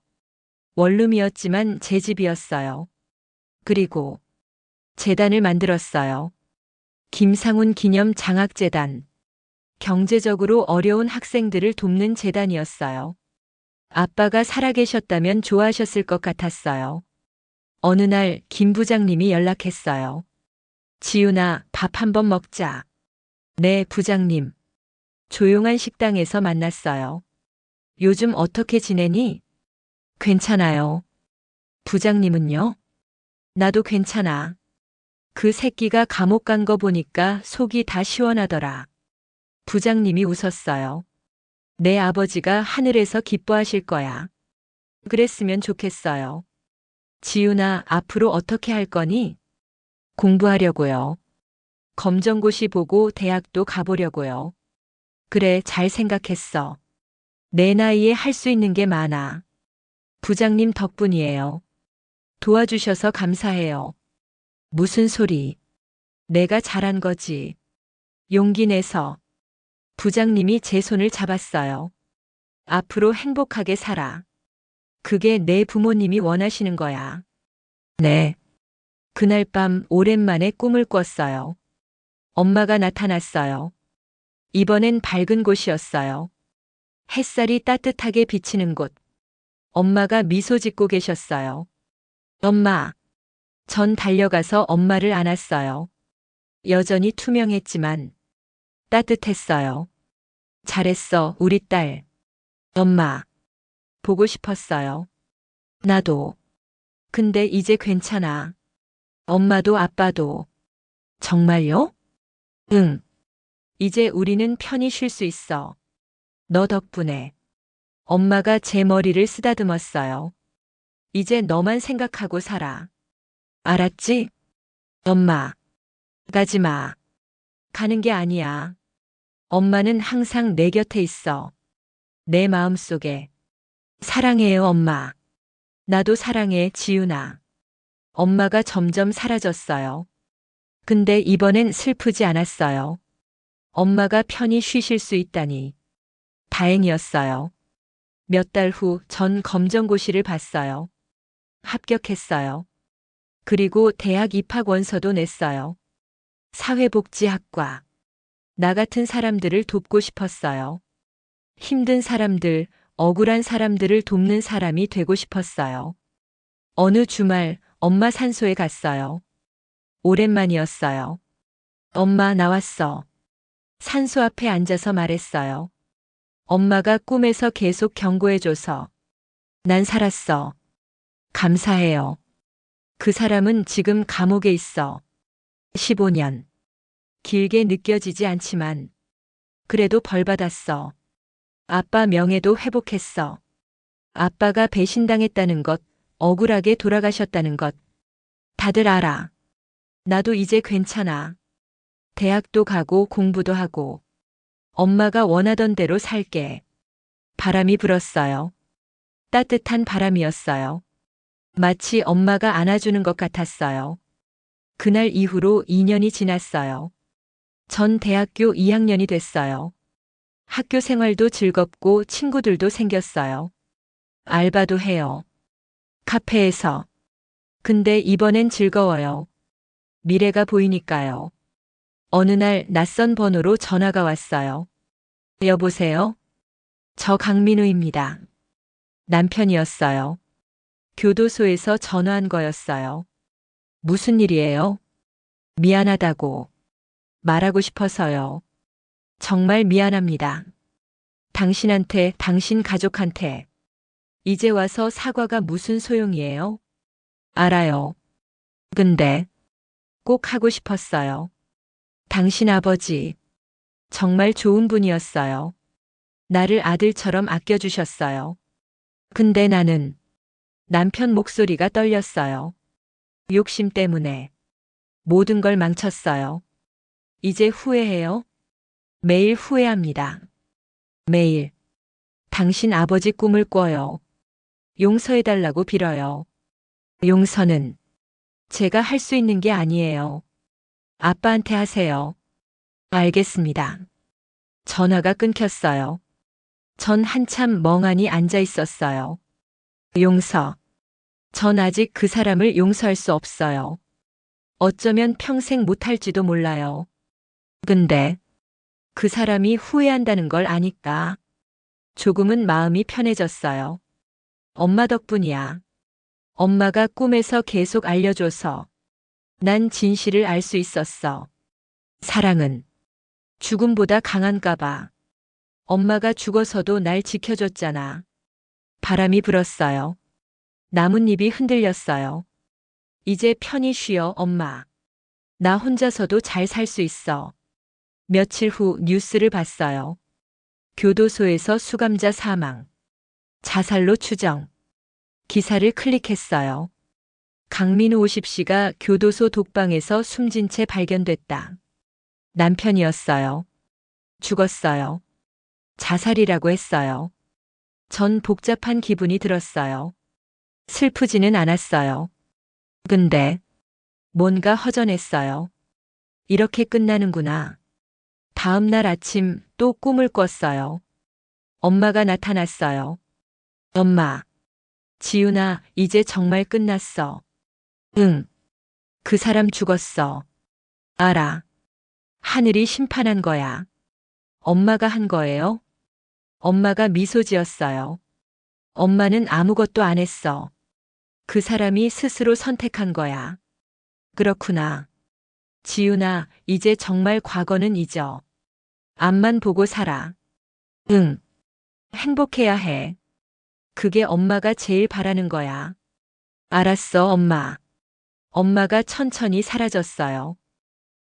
원룸이었지만 제 집이었어요. 그리고 재단을 만들었어요. 김상훈 기념 장학재단. 경제적으로 어려운 학생들을 돕는 재단이었어요. 아빠가 살아계셨다면 좋아하셨을 것 같았어요. 어느 날 김 부장님이 연락했어요. 지훈아, 밥 한번 먹자. 네, 부장님. 조용한 식당에서 만났어요. 요즘 어떻게 지내니? 괜찮아요. 부장님은요? 나도 괜찮아. 그 새끼가 감옥 간 거 보니까 속이 다 시원하더라. 부장님이 웃었어요. 내 아버지가 하늘에서 기뻐하실 거야. 그랬으면 좋겠어요. 지훈아, 앞으로 어떻게 할 거니? 공부하려고요. 검정고시 보고 대학도 가보려고요. 그래, 잘 생각했어. 내 나이에 할 수 있는 게 많아. 부장님 덕분이에요. 도와주셔서 감사해요. 무슨 소리. 내가 잘한 거지. 용기 내서. 부장님이 제 손을 잡았어요. 앞으로 행복하게 살아. 그게 내 부모님이 원하시는 거야. 네. 그날 밤 오랜만에 꿈을 꿨어요. 엄마가 나타났어요. 이번엔 밝은 곳이었어요. 햇살이 따뜻하게 비치는 곳. 엄마가 미소 짓고 계셨어요. 엄마. 전 달려가서 엄마를 안았어요. 여전히 투명했지만 따뜻했어요. 잘했어, 우리 딸. 엄마. 보고 싶었어요. 나도. 근데 이제 괜찮아. 엄마도 아빠도. 정말요? 응. 이제 우리는 편히 쉴 수 있어. 너 덕분에. 엄마가 제 머리를 쓰다듬었어요. 이제 너만 생각하고 살아. 알았지? 엄마. 가지 마. 가는 게 아니야. 엄마는 항상 내 곁에 있어. 내 마음속에. 사랑해요, 엄마. 나도 사랑해, 지윤아. 엄마가 점점 사라졌어요. 근데 이번엔 슬프지 않았어요. 엄마가 편히 쉬실 수 있다니. 다행이었어요. 몇 달 후 전 검정고시를 봤어요. 합격했어요. 그리고 대학 입학 원서도 냈어요. 사회복지학과. 나 같은 사람들을 돕고 싶었어요. 힘든 사람들, 억울한 사람들을 돕는 사람이 되고 싶었어요. 어느 주말 엄마 산소에 갔어요. 오랜만이었어요. 엄마 나왔어. 산소 앞에 앉아서 말했어요. 엄마가 꿈에서 계속 경고해줘서. 난 살았어. 감사해요. 그 사람은 지금 감옥에 있어. 15년. 길게 느껴지지 않지만 그래도 벌 받았어. 아빠 명예도 회복했어. 아빠가 배신당했다는 것, 억울하게 돌아가셨다는 것. 다들 알아. 나도 이제 괜찮아. 대학도 가고 공부도 하고. 엄마가 원하던 대로 살게. 바람이 불었어요. 따뜻한 바람이었어요. 마치 엄마가 안아주는 것 같았어요. 그날 이후로 2년이 지났어요. 전 대학교 2학년이 됐어요. 학교 생활도 즐겁고 친구들도 생겼어요. 알바도 해요. 카페에서. 근데 이번엔 즐거워요. 미래가 보이니까요. 어느 날 낯선 번호로 전화가 왔어요. 여보세요? 저 강민우입니다. 남편이었어요. 교도소에서 전화한 거였어요. 무슨 일이에요? 미안하다고. 말하고 싶어서요. 정말 미안합니다. 당신한테, 당신 가족한테. 이제 와서 사과가 무슨 소용이에요? 알아요. 근데 꼭 하고 싶었어요. 당신 아버지. 정말 좋은 분이었어요. 나를 아들처럼 아껴주셨어요. 근데 나는 남편 목소리가 떨렸어요. 욕심 때문에 모든 걸 망쳤어요. 이제 후회해요? 매일 후회합니다. 매일. 당신 아버지 꿈을 꿔요. 용서해달라고 빌어요. 용서는 제가 할 수 있는 게 아니에요. 아빠한테 하세요. 알겠습니다. 전화가 끊겼어요. 전 한참 멍하니 앉아 있었어요. 용서. 전 아직 그 사람을 용서할 수 없어요. 어쩌면 평생 못할지도 몰라요. 근데 그 사람이 후회한다는 걸 아니까 조금은 마음이 편해졌어요. 엄마 덕분이야. 엄마가 꿈에서 계속 알려줘서 난 진실을 알 수 있었어. 사랑은 죽음보다 강한가 봐. 엄마가 죽어서도 날 지켜줬잖아. 바람이 불었어요. 나뭇잎이 흔들렸어요. 이제 편히 쉬어, 엄마. 나 혼자서도 잘 살 수 있어. 며칠 후 뉴스를 봤어요. 교도소에서 수감자 사망. 자살로 추정. 기사를 클릭했어요. 강민우 50씨가 교도소 독방에서 숨진 채 발견됐다. 남편이었어요. 죽었어요. 자살이라고 했어요. 전 복잡한 기분이 들었어요. 슬프지는 않았어요. 근데 뭔가 허전했어요. 이렇게 끝나는구나. 다음 날 아침 또 꿈을 꿨어요. 엄마가 나타났어요. 엄마, 지훈아, 이제 정말 끝났어. 응, 그 사람 죽었어. 알아. 하늘이 심판한 거야. 엄마가 한 거예요? 엄마가 미소 지었어요. 엄마는 아무것도 안 했어. 그 사람이 스스로 선택한 거야. 그렇구나. 지훈아, 이제 정말 과거는 잊어. 앞만 보고 살아. 응, 행복해야 해. 그게 엄마가 제일 바라는 거야. 알았어, 엄마. 엄마가 천천히 사라졌어요.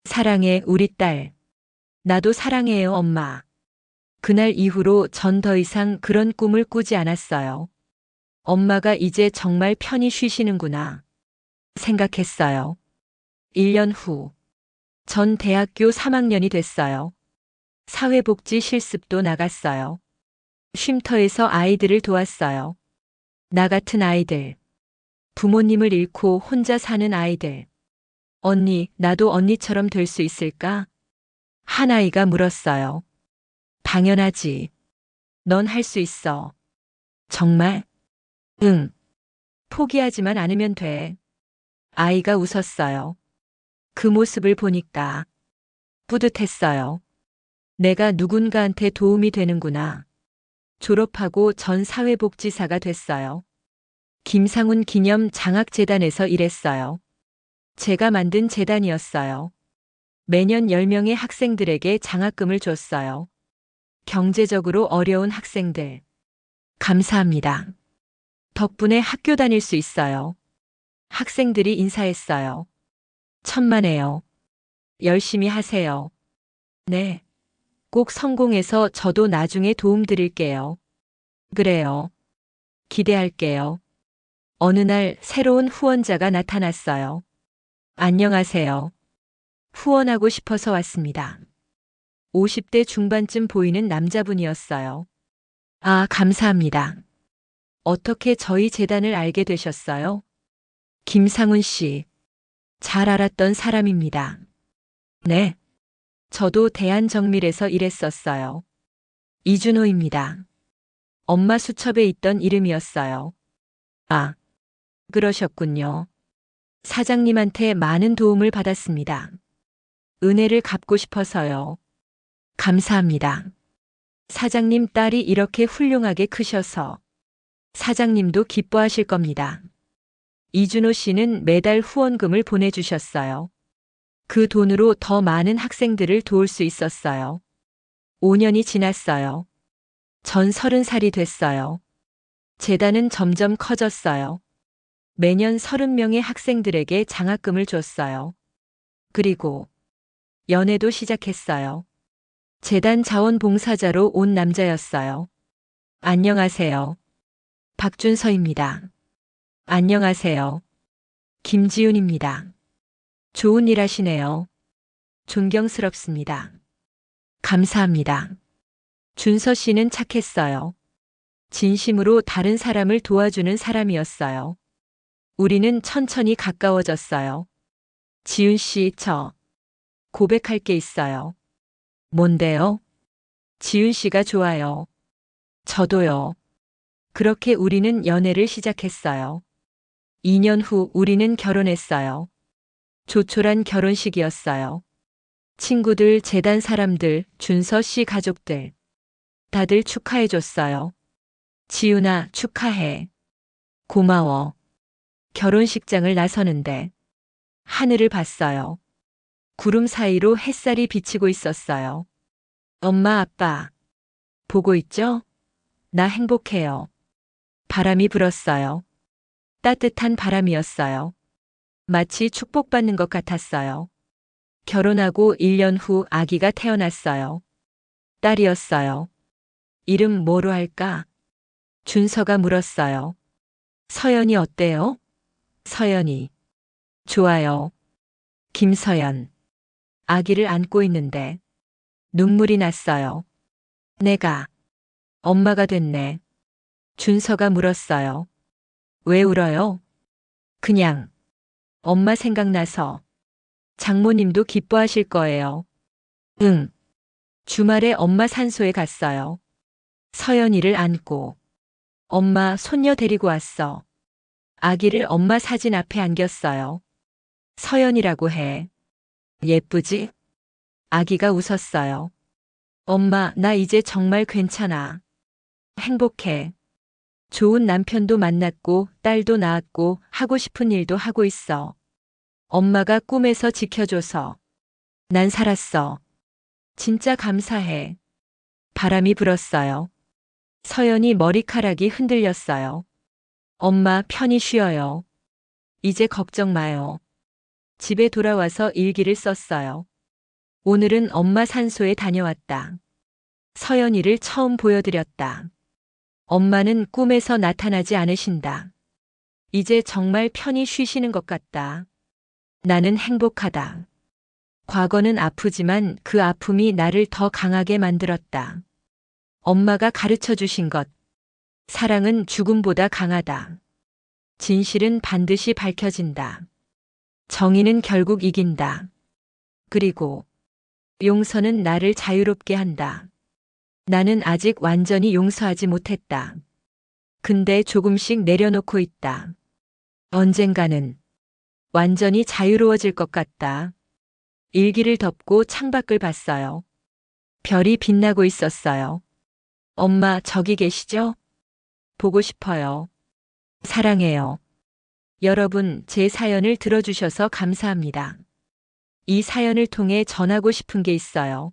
사랑해, 우리 딸. 나도 사랑해요, 엄마. 그날 이후로 전 더 이상 그런 꿈을 꾸지 않았어요. 엄마가 이제 정말 편히 쉬시는구나 생각했어요. 1년 후, 전 대학교 3학년이 됐어요. 사회복지 실습도 나갔어요. 쉼터에서 아이들을 도왔어요. 나 같은 아이들, 부모님을 잃고 혼자 사는 아이들. 언니, 나도 언니처럼 될 수 있을까? 한 아이가 물었어요. 당연하지. 넌 할 수 있어. 정말? 응. 포기하지만 않으면 돼. 아이가 웃었어요. 그 모습을 보니까 뿌듯했어요. 내가 누군가한테 도움이 되는구나. 졸업하고 전 사회복지사가 됐어요. 김상훈 기념 장학재단에서 일했어요. 제가 만든 재단이었어요. 매년 10명의 학생들에게 장학금을 줬어요. 경제적으로 어려운 학생들. 감사합니다. 덕분에 학교 다닐 수 있어요. 학생들이 인사했어요. 천만에요. 열심히 하세요. 네. 꼭 성공해서 저도 나중에 도움 드릴게요. 그래요. 기대할게요. 어느 날 새로운 후원자가 나타났어요. 안녕하세요. 후원하고 싶어서 왔습니다. 50대 중반쯤 보이는 남자분이었어요. 아, 감사합니다. 어떻게 저희 재단을 알게 되셨어요? 김상훈 씨. 잘 알았던 사람입니다. 네. 저도 대한정밀에서 일했었어요. 이준호입니다. 엄마 수첩에 있던 이름이었어요. 아, 그러셨군요. 사장님한테 많은 도움을 받았습니다. 은혜를 갚고 싶어서요. 감사합니다. 사장님 딸이 이렇게 훌륭하게 크셔서 사장님도 기뻐하실 겁니다. 이준호 씨는 매달 후원금을 보내주셨어요. 그 돈으로 더 많은 학생들을 도울 수 있었어요. 5년이 지났어요. 전 30살이 됐어요. 재단은 점점 커졌어요. 매년 30명의 학생들에게 장학금을 줬어요. 그리고 연애도 시작했어요. 재단 자원봉사자로 온 남자였어요. 안녕하세요. 박준서입니다. 안녕하세요. 김지훈입니다. 좋은 일 하시네요. 존경스럽습니다. 감사합니다. 준서 씨는 착했어요. 진심으로 다른 사람을 도와주는 사람이었어요. 우리는 천천히 가까워졌어요. 지훈 씨, 저 고백할 게 있어요. 뭔데요? 지훈 씨가 좋아요. 저도요. 그렇게 우리는 연애를 시작했어요. 2년 후 우리는 결혼했어요. 조촐한 결혼식이었어요. 친구들, 재단 사람들, 준서 씨 가족들. 다들 축하해줬어요. 지훈아, 축하해. 고마워. 결혼식장을 나서는데 하늘을 봤어요. 구름 사이로 햇살이 비치고 있었어요. 엄마, 아빠. 보고 있죠? 나 행복해요. 바람이 불었어요. 따뜻한 바람이었어요. 마치 축복받는 것 같았어요. 결혼하고 1년 후 아기가 태어났어요. 딸이었어요. 이름 뭐로 할까? 준서가 물었어요. 서연이 어때요? 서연이. 좋아요. 김서연. 아기를 안고 있는데 눈물이 났어요. 내가 엄마가 됐네. 준서가 물었어요. 왜 울어요? 그냥 엄마 생각나서. 장모님도 기뻐하실 거예요. 응. 주말에 엄마 산소에 갔어요. 서연이를 안고. 엄마 손녀 데리고 왔어. 아기를 엄마 사진 앞에 안겼어요. 서연이라고 해. 예쁘지? 아기가 웃었어요. 엄마, 나 이제 정말 괜찮아. 행복해. 좋은 남편도 만났고, 딸도 낳았고, 하고 싶은 일도 하고 있어. 엄마가 꿈에서 지켜줘서. 난 살았어. 진짜 감사해. 바람이 불었어요. 서연이 머리카락이 흔들렸어요. 엄마 편히 쉬어요. 이제 걱정 마요. 집에 돌아와서 일기를 썼어요. 오늘은 엄마 산소에 다녀왔다. 서연이를 처음 보여드렸다. 엄마는 꿈에서 나타나지 않으신다. 이제 정말 편히 쉬시는 것 같다. 나는 행복하다. 과거는 아프지만 그 아픔이 나를 더 강하게 만들었다. 엄마가 가르쳐 주신 것. 사랑은 죽음보다 강하다. 진실은 반드시 밝혀진다. 정의는 결국 이긴다. 그리고 용서는 나를 자유롭게 한다. 나는 아직 완전히 용서하지 못했다. 근데 조금씩 내려놓고 있다. 언젠가는 완전히 자유로워질 것 같다. 일기를 덮고 창밖을 봤어요. 별이 빛나고 있었어요. 엄마, 저기 계시죠? 보고 싶어요. 사랑해요. 여러분, 제 사연을 들어주셔서 감사합니다. 이 사연을 통해 전하고 싶은 게 있어요.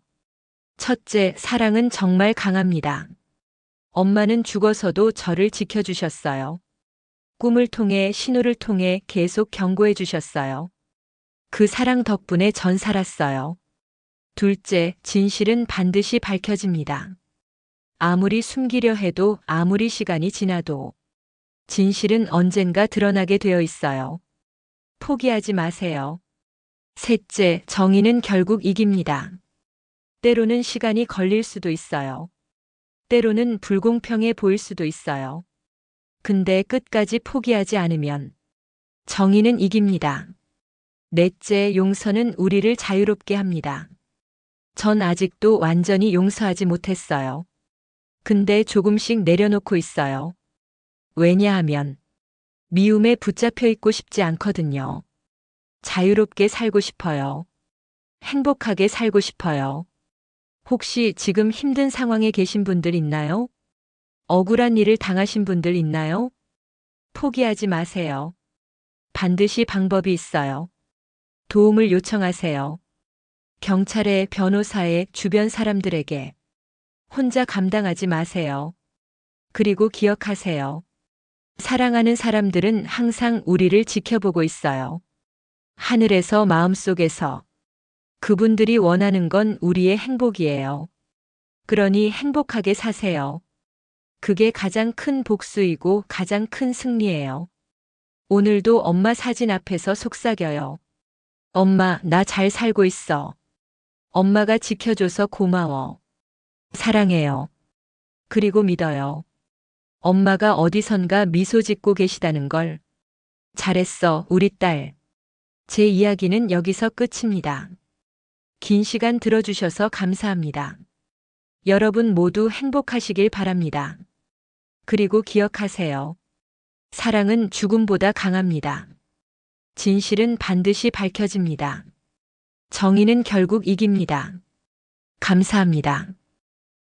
첫째, 사랑은 정말 강합니다. 엄마는 죽어서도 저를 지켜주셨어요. 꿈을 통해 신호를 통해 계속 경고해 주셨어요. 그 사랑 덕분에 전 살았어요. 둘째, 진실은 반드시 밝혀집니다. 아무리 숨기려 해도 아무리 시간이 지나도 진실은 언젠가 드러나게 되어 있어요. 포기하지 마세요. 셋째, 정의는 결국 이깁니다. 때로는 시간이 걸릴 수도 있어요. 때로는 불공평해 보일 수도 있어요. 근데 끝까지 포기하지 않으면 정의는 이깁니다. 넷째, 용서는 우리를 자유롭게 합니다. 전 아직도 완전히 용서하지 못했어요. 근데 조금씩 내려놓고 있어요. 왜냐하면 미움에 붙잡혀 있고 싶지 않거든요. 자유롭게 살고 싶어요. 행복하게 살고 싶어요. 혹시 지금 힘든 상황에 계신 분들 있나요? 억울한 일을 당하신 분들 있나요? 포기하지 마세요. 반드시 방법이 있어요. 도움을 요청하세요. 경찰에, 변호사에, 주변 사람들에게. 혼자 감당하지 마세요. 그리고 기억하세요. 사랑하는 사람들은 항상 우리를 지켜보고 있어요. 하늘에서, 마음속에서. 그분들이 원하는 건 우리의 행복이에요. 그러니 행복하게 사세요. 그게 가장 큰 복수이고 가장 큰 승리예요. 오늘도 엄마 사진 앞에서 속삭여요. 엄마, 나 잘 살고 있어. 엄마가 지켜줘서 고마워. 사랑해요. 그리고 믿어요. 엄마가 어디선가 미소 짓고 계시다는 걸. 잘했어, 우리 딸. 제 이야기는 여기서 끝입니다. 긴 시간 들어주셔서 감사합니다. 여러분 모두 행복하시길 바랍니다. 그리고 기억하세요. 사랑은 죽음보다 강합니다. 진실은 반드시 밝혀집니다. 정의는 결국 이깁니다. 감사합니다.